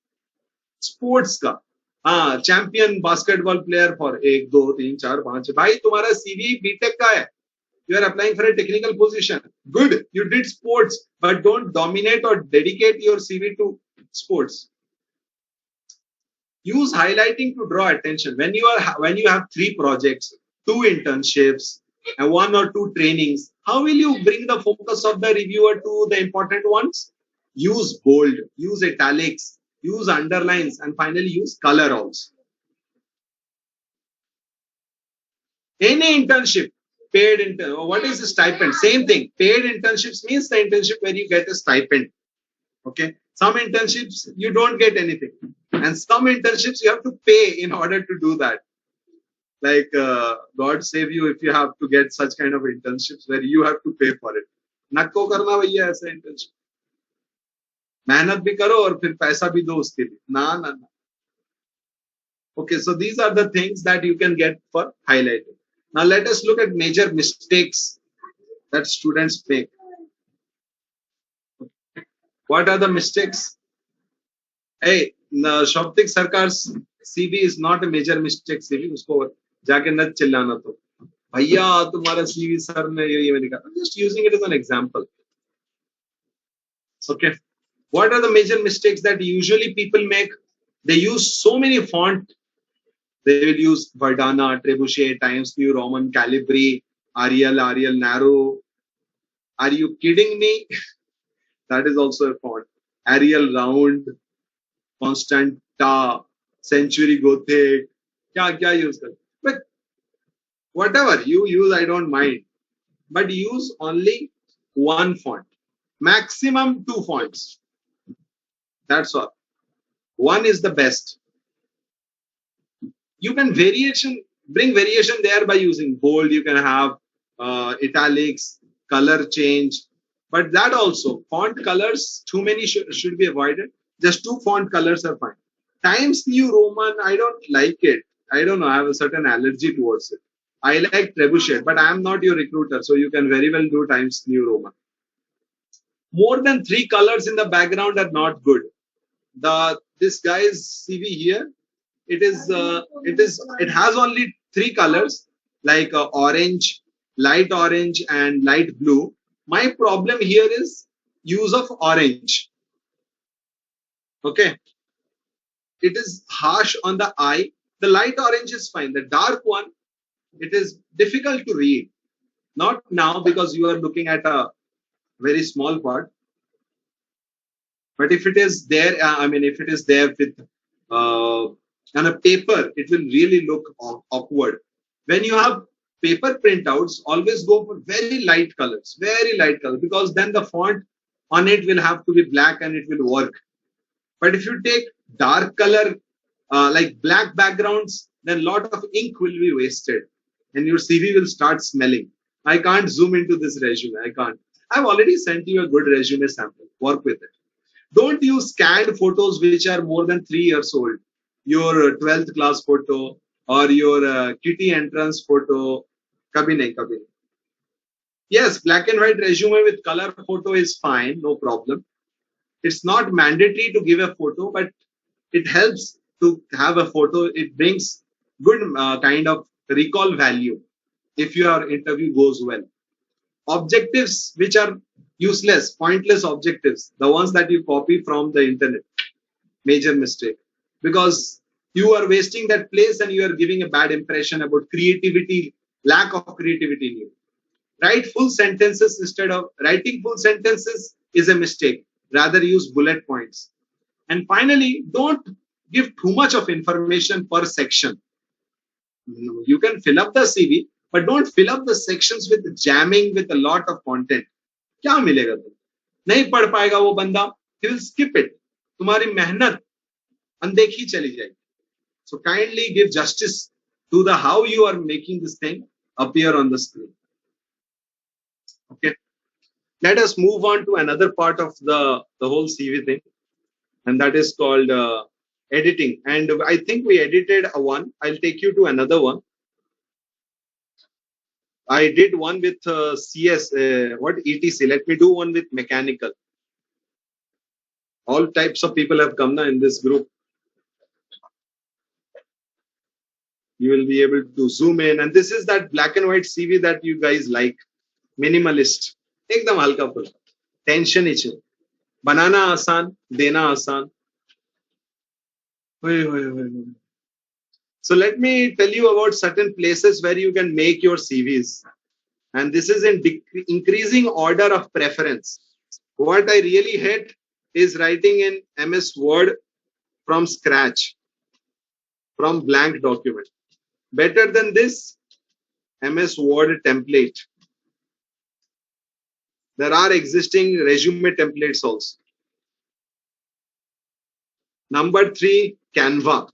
स्पोर्ट्स का, हाँ, चैंपियन बास्केटबॉल प्लेयर फॉर 1 2 3 4 5. भाई तुम्हारा CV बीटेक का है, you are applying for a technical position. Good, you did sports, but don't dominate or dedicate your CV to sports. Use highlighting to draw attention. When you have 3 projects, 2 internships, and 1 or 2 trainings, how will you bring the focus of the reviewer to the important ones? Use bold, use italics, use underlines, and finally use color also. Any internship, paid intern. What is the stipend? Same thing. Paid internships means the internship where you get a stipend. Okay. Some internships you don't get anything, and some internships you have to pay in order to do that. Like God save you if you have to get such kind of internships where you have to pay for it. नको करना भैया ऐसा internship. मेहनत भी करो और फिर पैसा भी दो उसके लिए. ना ना ना. Okay, so these are the things that you can get for highlighting. Now let us look at major mistakes that students make. What are the mistakes? Hey, Shoptik Sarkar's CV is not a major mistake CV. उसको जाके न चिल्लाना तो. भैया तुम्हारा CV sir ने ये मैंने कहा. I'm just using it as an example. Okay. What are the major mistakes that usually people make? They use so many font. They will use Verdana, Trebuchet, Times New Roman, Calibri, Arial Narrow. Are you kidding me? That is also a font. Arial Round, Constanta, Century Gothic. क्या use कर? But whatever you use, I don't mind. But use only one font. Maximum 2 fonts. That's all. One is the best. You can bring variation there by using bold. You can have italics, color change. But that also, font colors, too many should be avoided. Just 2 font colors are fine. Times New Roman, I don't like it. I don't know. I have a certain allergy towards it. I like Trebuchet, but I am not your recruiter, so you can very well do Times New Roman. More than 3 colors in the background are not good. This guy's CV here, it has only 3 colors like orange, light orange, and light blue. My problem here is use of orange. Okay, it is harsh on the eye. The light orange is fine. The dark one, it is difficult to read. Not now because you are looking at a very small part. But if it is there, if it is there with on a paper, it will really look awkward. When you have paper printouts, always go for very light colors, because then the font on it will have to be black and it will work. But if you take dark color, like black backgrounds, then a lot of ink will be wasted and your CV will start smelling. I can't zoom into this resume. I can't. I've already sent you a good resume sample. Work with it. Don't use scanned photos which are more than 3 years old. Your 12th class photo or your kitty entrance photo. Kabhi nahi, kabhi nahi. Yes, black and white resume with color photo is fine, no problem. It's not mandatory to give a photo, but it helps to have a photo. It brings good kind of recall value if your interview goes well. Objectives which are useless, pointless objectives, the ones that you copy from the internet, major mistake, because you are wasting that place and you are giving a bad impression about creativity, lack of creativity in you. Write full sentences instead of writing full sentences is a mistake. Rather use bullet points. And finally, don't give too much of information per section. You can fill up the CV, but don't fill up the sections with jamming with a lot of content. क्या मिलेगा तुम? नहीं पढ़ पाएगा वो बंदा. He will skip it. तुम्हारी मेहनत अनदेखी चली जाएगी. So kindly give justice to the how you are making this thing appear on the screen. Okay. Let us move on to another part of the whole CV thing, and that is called editing. And I think we edited one. I'll take you to another one. I did one with CS, ETC. Let me do one with mechanical. All types of people have come now in this group. You will be able to zoom in. And this is that black and white CV that you guys like. Minimalist. एकदम हल्का फुल्का. Tension ही बनाना आसान, देना आसान. Oi, oi, oi, oi. So let me tell you about certain places where you can make your CVs. And this is in increasing order of preference. What I really hate is writing in MS Word from scratch, from blank document. Better than this, MS Word template. There are existing resume templates also. Number 3, Canva.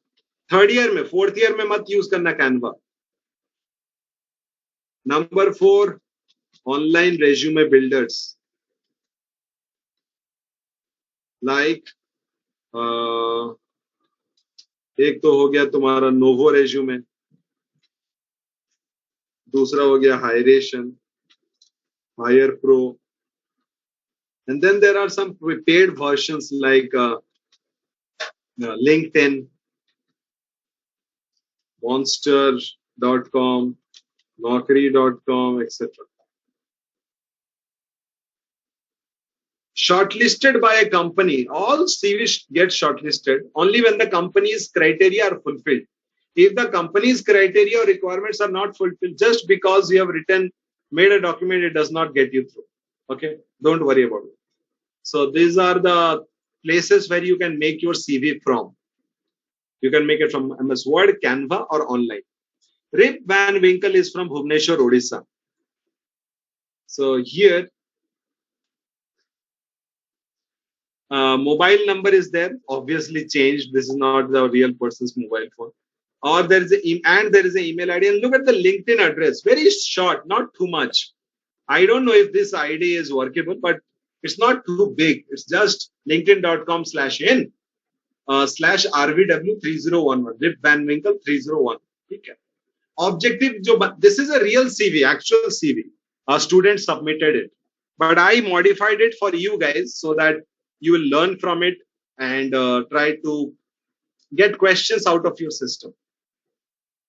Third year में, fourth year में मत use करना Canva. Number 4, online resume builders like एक तो हो गया तुम्हारा novo resume, दूसरा हो गया Hiration, Hire Pro, and then there are some paid versions like LinkedIn, monster.com, naukri.com, etc. Shortlisted by a company. All CVs get shortlisted only when the company's criteria are fulfilled. If the company's criteria or requirements are not fulfilled, just because you have made a document, it does not get you through. Okay, don't worry about it. So these are the places where you can make your CV from. You can make it from MS Word, Canva, or online. Rip Van Winkle is from Bhubaneswar, Odisha. So here, mobile number is there, obviously changed. This is not the real person's mobile phone. Or there is an email ID. And look at the LinkedIn address. Very short, not too much. I don't know if this ID is workable, but it's not too big. It's just linkedin.com/in /RVW3011. Rip Van Winkle 301. Okay. Objective, this is a real CV, actual CV. A student submitted it. But I modified it for you guys so that you will learn from it and try to get questions out of your system.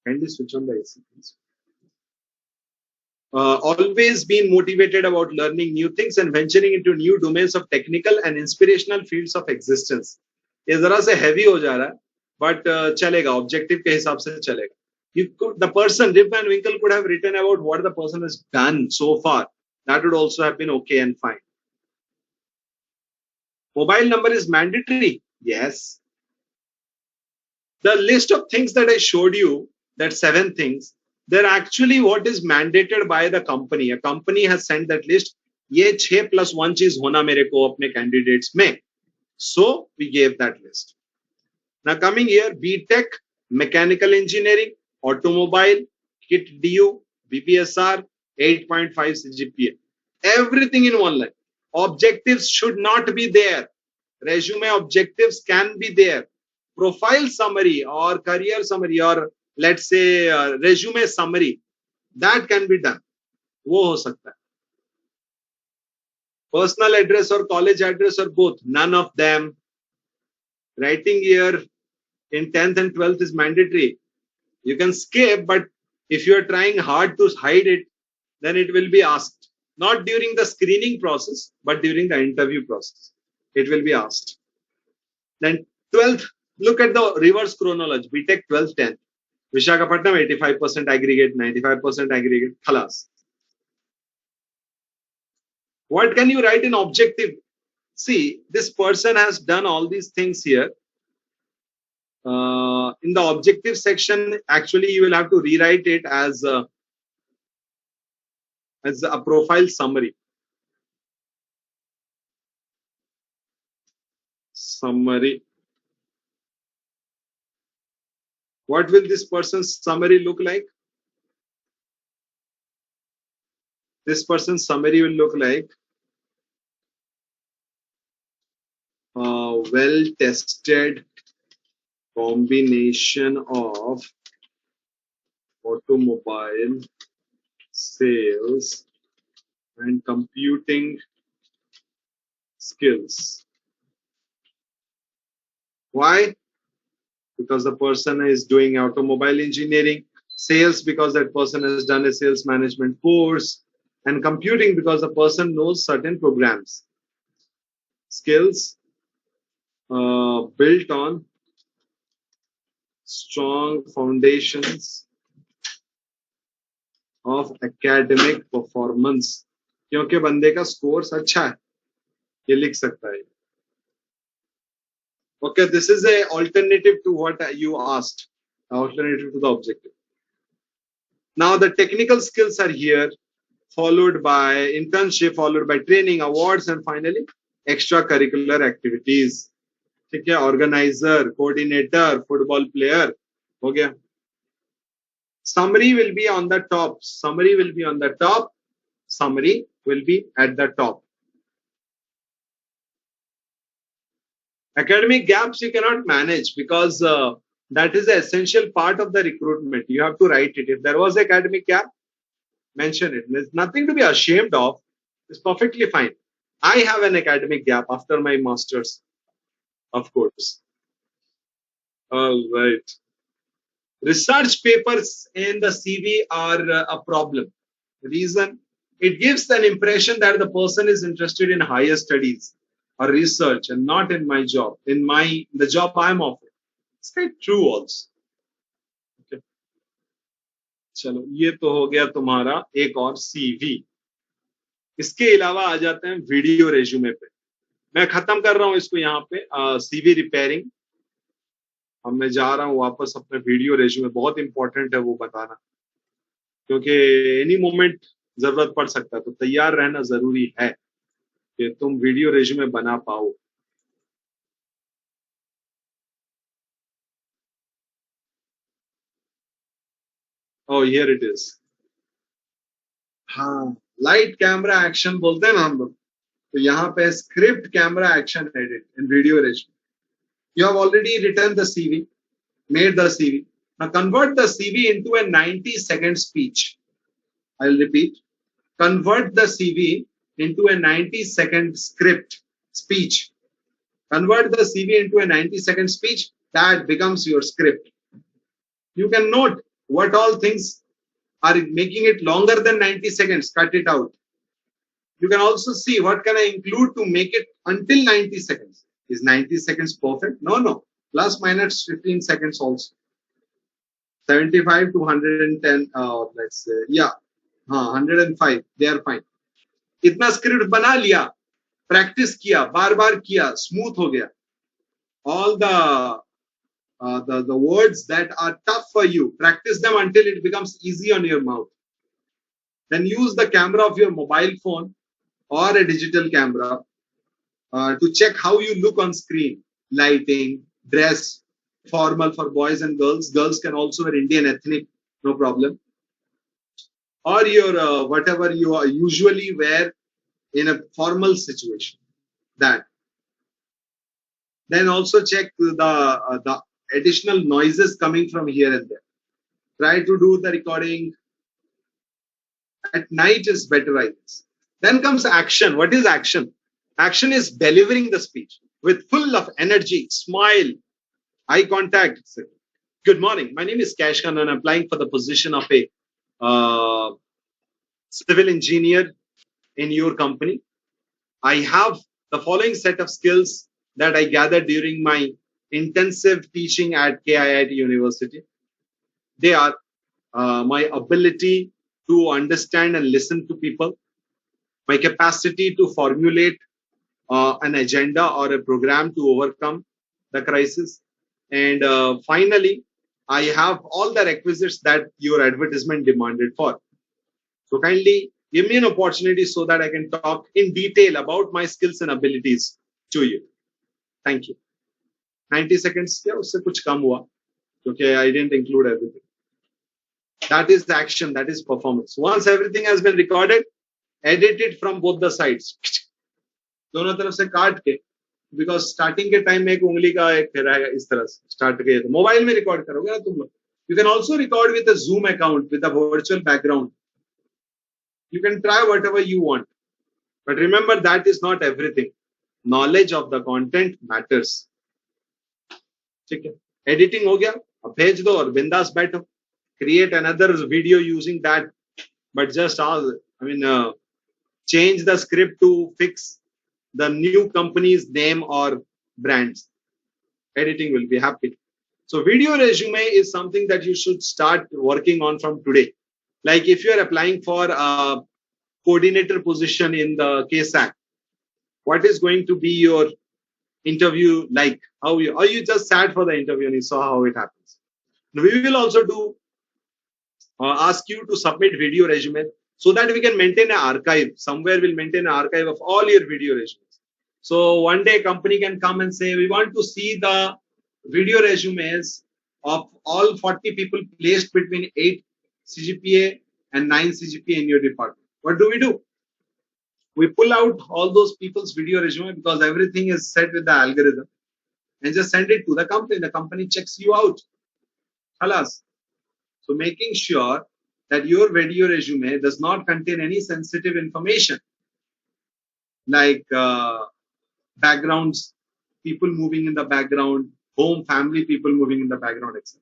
Kindly switch on the AC, please. Always been motivated about learning new things and venturing into new domains of technical and inspirational fields of existence. ये जरा से heavy हो जा रहा है, but चलेगा, objective के हिसाब से चलेगा. The person, Rip Van Winkle, could have written about what the person has done so far. That would also have been okay and fine. Mobile number is mandatory. Yes. The list of things that I showed you, that 7 things, they're actually what is mandated by the company. A company has sent that list. ये 6+1 चीज होना मेरे को अपने candidates में. So we gave that list. Now coming here, BTech, mechanical engineering, automobile, KIT DU, BPSR, 8.5 CGPA. Everything in one line. Objectives should not be there. Resume objectives can be there. Profile summary or career summary or let's say resume summary, that can be done. वो हो सकता है. Personal address or college address or both, none of them. Writing year in 10th and 12th is mandatory. You can skip, but if you are trying hard to hide it, then it will be asked. Not during the screening process, but during the interview process. It will be asked. Then 12th, look at the reverse chronology. BTech 12th, 10th. Visakhapatnam 85% aggregate, 95% aggregate. Khalas. What can you write in objective? See, this person has done all these things here. In the objective section, actually, you will have to rewrite it as a profile summary. Summary. What will this person's summary look like? This person's summary will look like well-tested combination of automobile sales and computing skills. Why? Because the person is doing automobile engineering, sales because that person has done a sales management course, and computing because the person knows certain programs. Skills built on strong foundations of academic performance. क्योंकि बंदे का scores अच्छा है, ये लिख सकता है. Okay, this is a alternative to what you asked, alternative to the objective. Now the technical skills are here, followed by internship, followed by training, awards, and finally extracurricular activities. ठीक है, organizer, coordinator, football player, हो गया. Summary will be on the top. Summary will be on the top. Summary will be at the top. Academic gaps you cannot manage because that is the essential part of the recruitment. You have to write it. If there was academic gap, mention it. There's nothing to be ashamed of. It's perfectly fine. I have an academic gap after my master's, of course. All right. Research papers in the CV are a problem. Reason? It gives an impression that the person is interested in higher studies or research and not in my job, in the job I'm offering. It's quite true also. Okay. चलो, ये तो हो गया तुम्हारा एक और CV. इसके अलावा आ जाते हैं वीडियो रेज्यूमे पे. मैं खत्म कर रहा हूं इसको यहाँ पे CV रिपेयरिंग. अब मैं जा रहा हूँ वापस अपने वीडियो रेज्यूमे. बहुत इंपॉर्टेंट है वो बताना, क्योंकि एनी मोमेंट जरूरत पड़ सकता है, तो तैयार रहना जरूरी है कि तुम वीडियो रेज्यूमे बना पाओ. Oh, here it is. हाँ, लाइट कैमरा एक्शन बोलते हैं ना हम लोग. तो यहाँ पे script camera action edit in video resume. You have already written the CV, made the CV. Now convert the CV into a 90-second speech. I'll repeat. Convert the CV into a 90-second script speech. Convert the CV into a 90-second speech. That becomes your script. You can note what all things are making it longer than 90 seconds. Cut it out. You can also see what can I include to make it until 90 seconds. Is 90 seconds perfect? No. Plus minus 15 seconds also. 75 to 110, let's say, yeah, 105, they are fine. इतना script बना लिया, practice किया, बार बार किया, smooth हो गया. All the words that are tough for you, practice them until it becomes easy on your mouth. Then use the camera of your mobile phone or a digital camera to check how you look on screen. Lighting, dress, formal for boys and girls. Girls can also wear Indian ethnic, no problem. Or your whatever you usually wear in a formal situation. That. Then also check the additional noises coming from here and there. Try to do the recording at night is better, I guess. Then comes action. What is action? Action is delivering the speech with full of energy, smile, eye contact, etc. Good morning. My name is Kash Khan and I'm applying for the position of a civil engineer in your company. I have the following set of skills that I gathered during my intensive teaching at KIIT University. They are my ability to understand and listen to people, my capacity to formulate an agenda or a program to overcome the crisis, and finally, I have all the requisites that your advertisement demanded for. So kindly give me an opportunity so that I can talk in detail about my skills and abilities to you. Thank you. 90 seconds, yeah, usse kuch kam hua, because I didn't include everything. That is the action, that is performance. Once everything has been recorded, edit it from both the sides. दोनों तरफ से काट के, because starting के time में एक उंगली का एक रहेगा इस तरह से start के तो मोबाइल में रिकॉर्ड करोगे ना तुम लोग. You can also record with a Zoom account with a virtual background. You can try whatever you want, but remember that is not everything. Knowledge of the content matters. ठीक है, editing हो गया, अब भेज दो और बिंदास बैठो. Create another video using that, but just change the script to fix the new company's name or brands. Editing will be happy. So video resume is something that you should start working on from today. Like if you are applying for a coordinator position in the KSAC, what is going to be your interview like? How you, or you just sat for the interview and you saw how it happens. We will also do ask you to submit video resume so that we can maintain an archive. Somewhere we'll maintain an archive of all your video resumes. So one day company can come and say, we want to see the video resumes of all 40 people placed between 8 CGPA and 9 CGPA in your department. What do? We pull out all those people's video resume because everything is set with the algorithm and just send it to the company. The company checks you out. Halas. So making sure that your video resume does not contain any sensitive information like backgrounds, people moving in the background, home, family, people moving in the background, etc.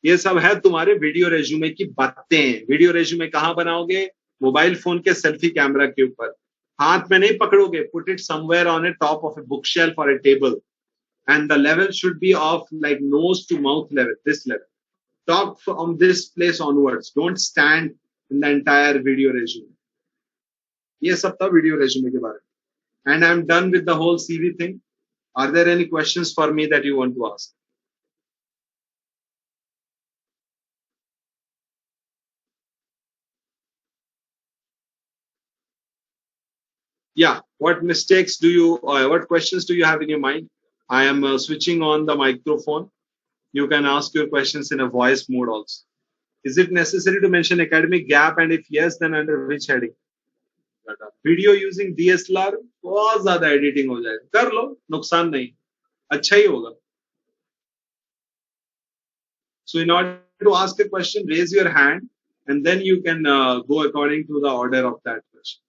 ये सब है तुम्हारे video resume की बातें. Video resume कहाँ बनाओगे? Mobile phone के selfie camera के ऊपर. हाथ में नहीं पकड़ोगे. Put it somewhere on a top of a bookshelf or a table, and the level should be of like nose to mouth level, this level. Talk from this place onwards. Don't stand in the entire video resume. ये सब था video resume के बारे में. And I'm done with the whole CV thing. Are there any questions for me that you want to ask? Yeah. What mistakes do you, what questions do you have in your mind? I am switching on the microphone. You can ask your questions in a voice mode also. Is it necessary to mention academic gap, and if yes, then under which heading? Video using DSLR बहुत ज्यादा editing हो जाएगा. कर लो, नुकसान नहीं, अच्छा ही होगा. So in order to ask a question, raise your hand and then you can go according to the order of that question.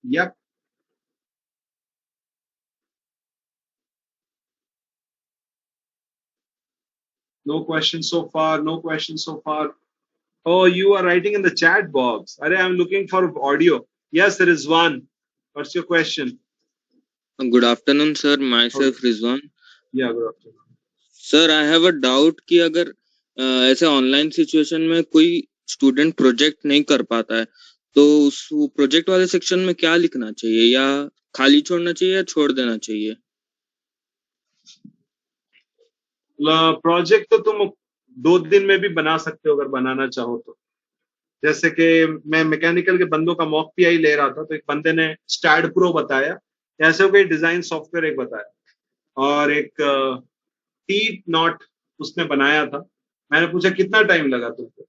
Yep. No questions so far. No questions so far. Oh, you are writing in the chat box. Are I'm looking for audio. Yes, there is one. What's your question? Good afternoon, sir. Myself Rizwan. Yeah, good afternoon. Sir, I have a doubt कि अगर ऐसे online situation में कोई student project नहीं कर पाता है तो उस प्रोजेक्ट वाले सेक्शन में क्या लिखना चाहिए, या खाली छोड़ना चाहिए या छोड़ देना चाहिए? प्रोजेक्ट तो तुम 2 दिन में भी बना सकते हो अगर बनाना चाहो तो. जैसे कि मैं मैकेनिकल के बंदों का मॉक पीआई ले रहा था तो एक बंदे ने स्टैड प्रो बताया, ऐसे कोई डिजाइन सॉफ्टवेयर एक बताया, और एक टी नॉट उसने बनाया था. मैंने पूछा कितना टाइम लगा तुमको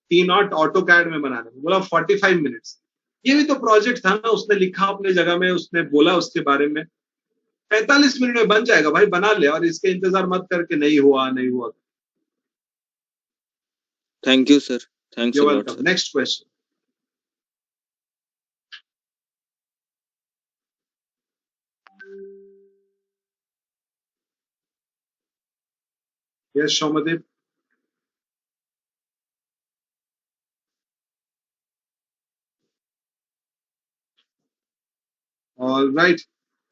टी नॉट ऑटो कैड में बनाने में? बोला 45 मिनट्स. ये भी तो प्रोजेक्ट था ना. उसने लिखा अपने जगह में, उसने बोला उसके बारे में. 45 मिनट में बन जाएगा भाई, बना ले, और इसके इंतजार मत करके नहीं हुआ नहीं हुआ. Thank you sir. Thanks You're a lot. welcome. Next question. Yes, Shomadev. All right.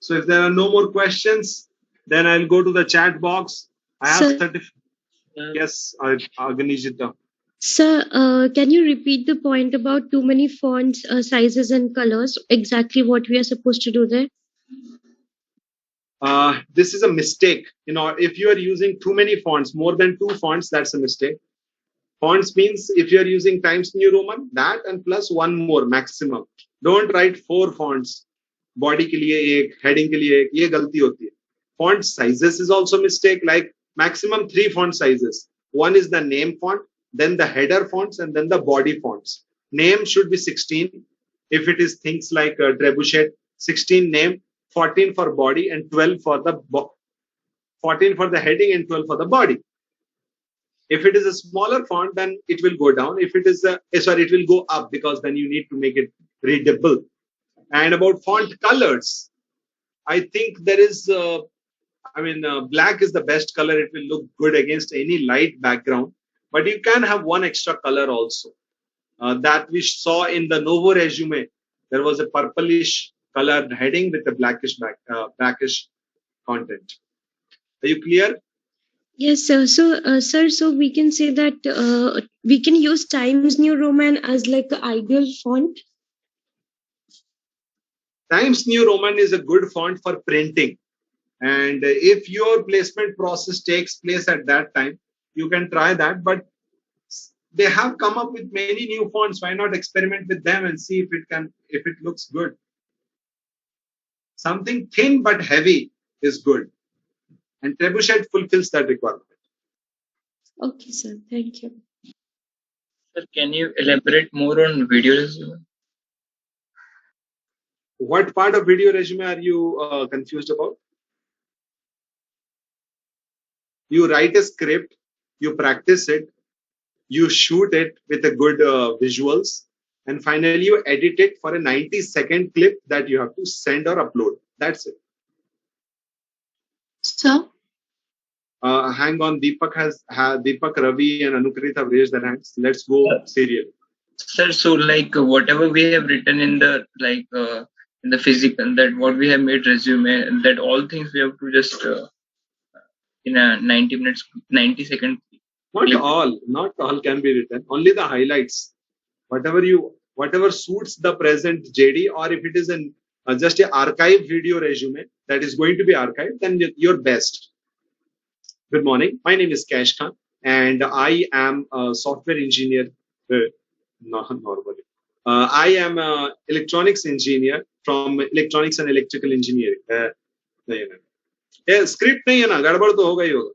So if there are no more questions, then I'll go to the chat box. I have Sir. certificate. Yes, Aganijita. Sir, can you repeat the point about too many fonts, sizes, and colors? Exactly what we are supposed to do there? This is a mistake. You know, if you are using too many fonts, more than 2 fonts, that's a mistake. Fonts means if you are using Times New Roman, that and plus one more maximum. Don't write 4 fonts. Body के लिए एक, heading के लिए एक, ये गलती होती है. Font sizes is also mistake. Like maximum 3 font sizes. One is the name font, then the header fonts, and then the body fonts. Name should be 16. If it is things like Trebuchet, 16 name, 14 for body, and 12 for the 14 for the heading and 12 for the body. If it is a smaller font, then it will go down. If it is it will go up because then you need to make it readable. And about font colors, I think there is, black is the best color. It will look good against any light background. But you can have one extra color also. That we saw in the Novo resume. There was a purplish colored heading with a blackish content. Are you clear? Yes, sir. So, sir, so we can say that we can use Times New Roman as like an ideal font. Times New Roman is a good font for printing. And if your placement process takes place at that time, you can try that. But they have come up with many new fonts. Why not experiment with them and see if it looks good? Something thin but heavy is good. And Trebuchet fulfills that requirement. Okay, sir. Thank you. Sir, can you elaborate more on video resume? What part of video resume are you confused about? You write a script, you practice it, you shoot it with a good visuals, and finally you edit it for a 90-second clip that you have to send or upload. That's it. Sir? Hang on, Deepak, Ravi, and Anukrit have raised their hands. Let's go serial. Sir, so like whatever we have written in the in the physical, that what we have made resume, that all things we have to just in a 90-second. Not all can be written. Only the highlights. Whatever suits the present JD, or if it is just an archive video resume that is going to be archived, then you're best. Good morning. My name is Kash Khan, and I am a software engineer. Not normally. I am an electronics engineer from electronics and electrical engineering. Script nahi hai na, gadbad to hoga hi hoga.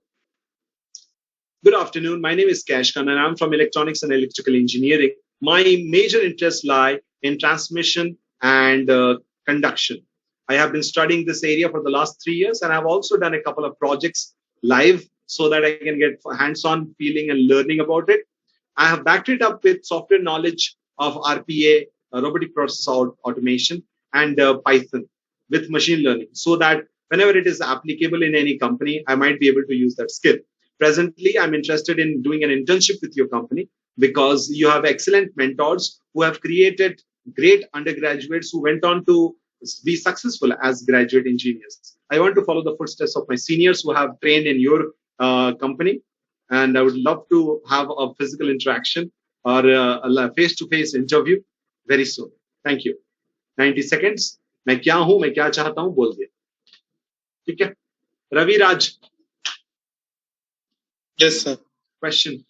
Good afternoon. My name is Kash Khan, and I'm from electronics and electrical engineering. My major interests lie in transmission and conduction. I have been studying this area for the last 3 years, and I've also done a couple of projects live so that I can get hands-on feeling and learning about it. I have backed it up with software knowledge of RPA, robotic process automation, and Python with machine learning, so that whenever it is applicable in any company, I might be able to use that skill. Presently, I'm interested in doing an internship with your company because you have excellent mentors who have created great undergraduates who went on to be successful as graduate engineers. I want to follow the footsteps of my seniors who have trained in your company, and I would love to have a physical interaction or a face-to-face interview very soon. Thank you. 90 seconds. मैं क्या हूं, मैं क्या चाहता हूं, बोल दिया. ठीक है. Ravi Raj. Yes sir. Question.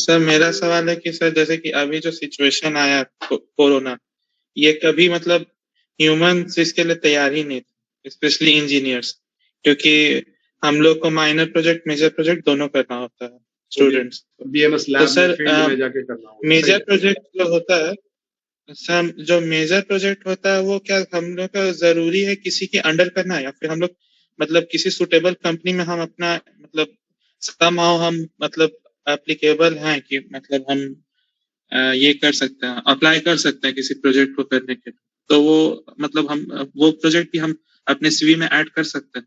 Sir मेरा सवाल है कि सर जैसे कि अभी जो सिचुएशन आया कोरोना, ये कभी मतलब ह्यूमंस इसके लिए तैयार ही नहीं थे, स्पेशली इंजीनियर्स, क्योंकि हम लोग को माइनर प्रोजेक्ट मेजर प्रोजेक्ट दोनों करना होता है स्टूडेंट्स. बीएमएस लैब में फील्ड में जाके करना होता है. मेजर प्रोजेक्ट जो होता है सर, जो मेजर प्रोजेक्ट होता है वो क्या हम लोग का जरूरी है किसी के अंडर करना है, या फिर हम लोग मतलब किसी सुटेबल कंपनी में हम अपना मतलब somehow हम मतलब एप्लीकेबल हैं कि मतलब हम ये कर सकते हैं, अप्लाई कर सकते हैं किसी प्रोजेक्ट को करने के लिए, तो वो मतलब हम वो प्रोजेक्ट भी हम अपने सीवी में ऐड कर सकते हैं.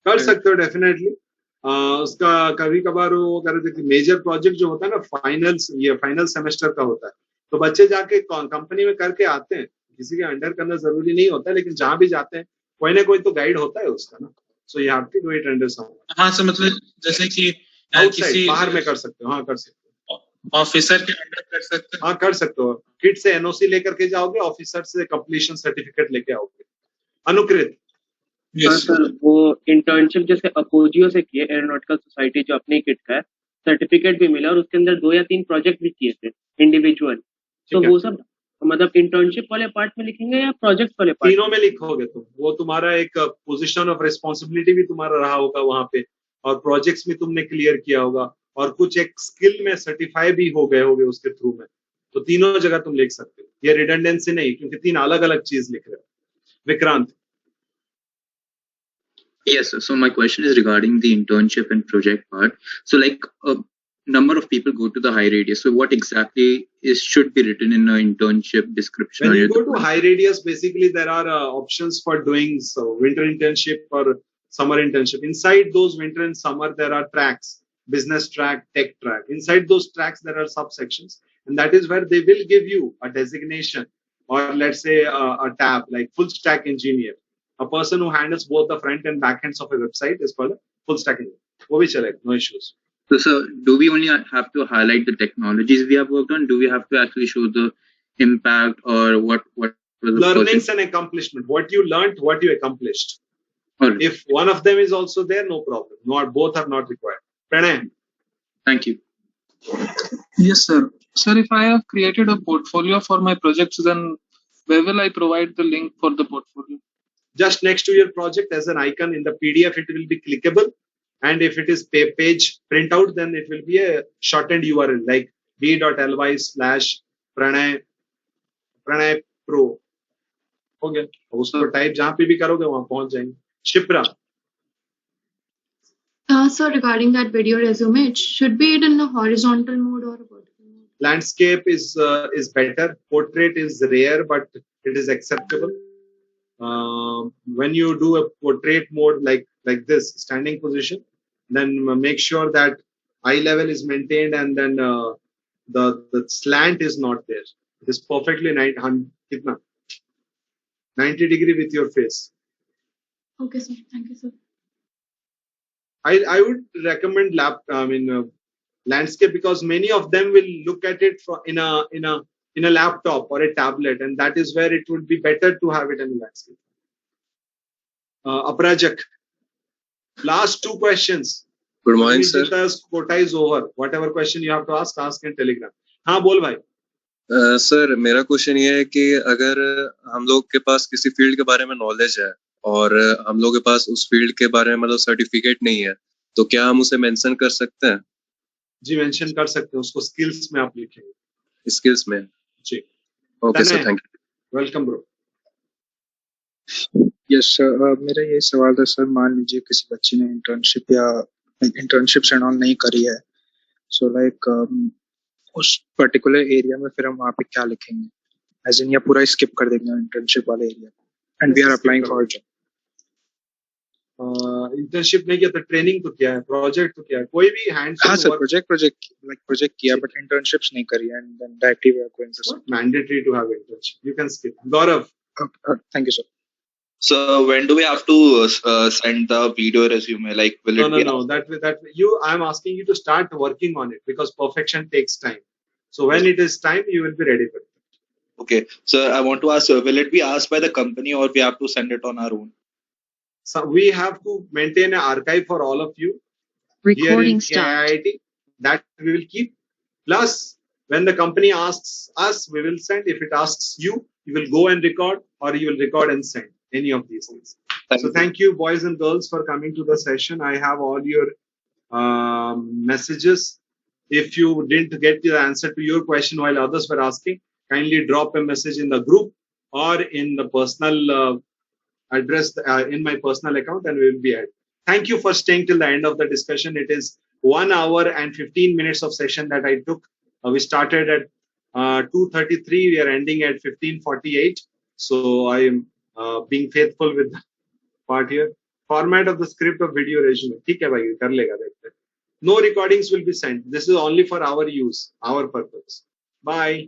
कर सकते हो डेफिनेटली. उसका कभी कभार वो करते मेजर प्रोजेक्ट जो होता है ना, फाइनल सेमेस्टर का होता है, तो बच्चे जाके कंपनी में करके आते हैं. किसी के अंडर करना जरूरी नहीं होता, लेकिन जहां भी जाते हैं कोई ना कोई तो गाइड होता है उसका ना. So you have to do it under someone. हाँ सर, मतलब जैसे कि किसी बाहर में कर सकते हो. हाँ कर सकते हो. ऑफिसर के अंडर कर सकते हैं. हाँ कर सकते हो. किट से एनओसी लेकर के जाओगे, ऑफिसर से कंप्लीशन सर्टिफिकेट लेके आओगे. अनुकृत. सर वो इंटर्नशिप जैसे अपोजियो से किए, एरोनॉटिकल सोसाइटी जो अपने किट का है, सर्टिफिकेट भी मिला और उसके अंदर 2 या 3 प्रोजेक्ट भी किए थे इंडिविजुअल. तो वो सब मतलब इंटर्नशिप वाले पार्ट में लिखेंगे या प्रोजेक्ट वाले पार्ट? तीनों में लिखोगे तुम. वो तुम्हारा एक पोजीशन ऑफ रिस्पॉन्सिबिलिटी भी तुम्हारा रहा होगा वहां पे, और प्रोजेक्ट्स भी तुमने क्लियर किया होगा, और कुछ एक स्किल में सर्टिफाई भी हो गए होगे उसके थ्रू में. तो तीनों जगह तुम लिख सकते हो. ये रिडंडेंसी नहीं, क्योंकि 3 अलग अलग चीज लिख रहे हो. Vikrant. Yes, so my question is regarding the internship and project part. So like a number of people go to the high radius. So what exactly should be written in an internship description? When you go to high radius, basically there are options for doing winter internship or summer internship. Inside those winter and summer, there are tracks: business track, tech track. Inside those tracks, there are subsections, and that is where they will give you a designation, or let's say a tab like full stack engineer. A person who handles both the front and back ends of a website is called a full stack engineer. वो भी चलेगा, no issues. So, sir, do we only have to highlight the technologies we have worked on? Do we have to actually show the impact or what was the Learnings project? and accomplishment. What you learned, what you accomplished. All right. If one of them is also there, no problem. Not both are not required. Pranay. Thank you. Yes, sir. Sir, if I have created a portfolio for my projects, then where will I provide the link for the portfolio? Just next to your project as an icon in the PDF, it will be clickable. And if it is page printout, then it will be a shortened URL like b.ly/Pranay Pro. Okay. उसको type जहां पे भी करोगे वहां पहुंच जाएंगे. Shipra. So regarding that video resume, it should be in a horizontal mode or a vertical mode? Landscape is better. Portrait is rare, but it is acceptable. When you do a portrait mode like this, standing position, then make sure that eye level is maintained and then the slant is not there. It is perfectly 90 degree with your face. Okay, sir. Thank you, sir. I would recommend landscape because many of them will look at it in a laptop or a tablet, and that is where it would be better to have it in a landscape. Aprajak, last two questions. Good morning, sir. Quota is over. Whatever question you have to ask in Telegram. हाँ बोल भाई. Sir मेरा question ये है कि अगर हम लोग के पास किसी फील्ड के बारे में नॉलेज है और हम लोग के पास उस फील्ड के बारे में मतलब सर्टिफिकेट नहीं है, तो क्या हम उसे मेंशन कर सकते हैं? जी मेंशन कर सकते हैं, उसको स्किल्स में आप लिखेंगे. स्किल्स में जी. Okay sir, thank you. Welcome bro. Yes sir, मेरा ये सवाल था सर, मान लीजिए किसी बच्ची ने इंटर्नशिप या इंटर्नशिप एंड ऑल नहीं करी है, सो लाइक उस पर्टिकुलर एरिया में फिर हम वहाँ पे क्या लिखेंगे, एज इन या पूरा स्किप कर देंगे इंटर्नशिप वाले area and we are applying for job. Internship नहीं किया तो ट्रेनिंग तो किया है, प्रोजेक्ट तो किया है, कोई भी हैंड्स हाँ सर, प्रोजेक्ट किया बट इंटर्नशिप्स नहीं करी and then directly we are going to mandatory to have internship. You can skip. Gaurav. Thank you sir. So when do we have to send the video resume? Like, will it be? No. I'm asking you to start working on it because perfection takes time. So when it is time, you will be ready for it. Okay. So I want to ask, will it be asked by the company or we have to send it on our own? So we have to maintain an archive for all of you. Recording here in KIIT that we will keep. Plus, when the company asks us, we will send. If it asks you, you will go and record, or you will record and send. Any of these things. Thank you, boys and girls, for coming to the session. I have all your messages. If you didn't get the answer to your question while others were asking, kindly drop a message in the group or in the personal address in my personal account, and we will be at. Thank you for staying till the end of the discussion. It is 1 hour and 15 minutes of session that I took. We started at 2:33. We are ending at 15:48. So I am being faithful with the part here. Format of the script of video resume. ठीक है भाई, कर लेगा देखते. No recordings will be sent. This is only for our use, our purpose. Bye.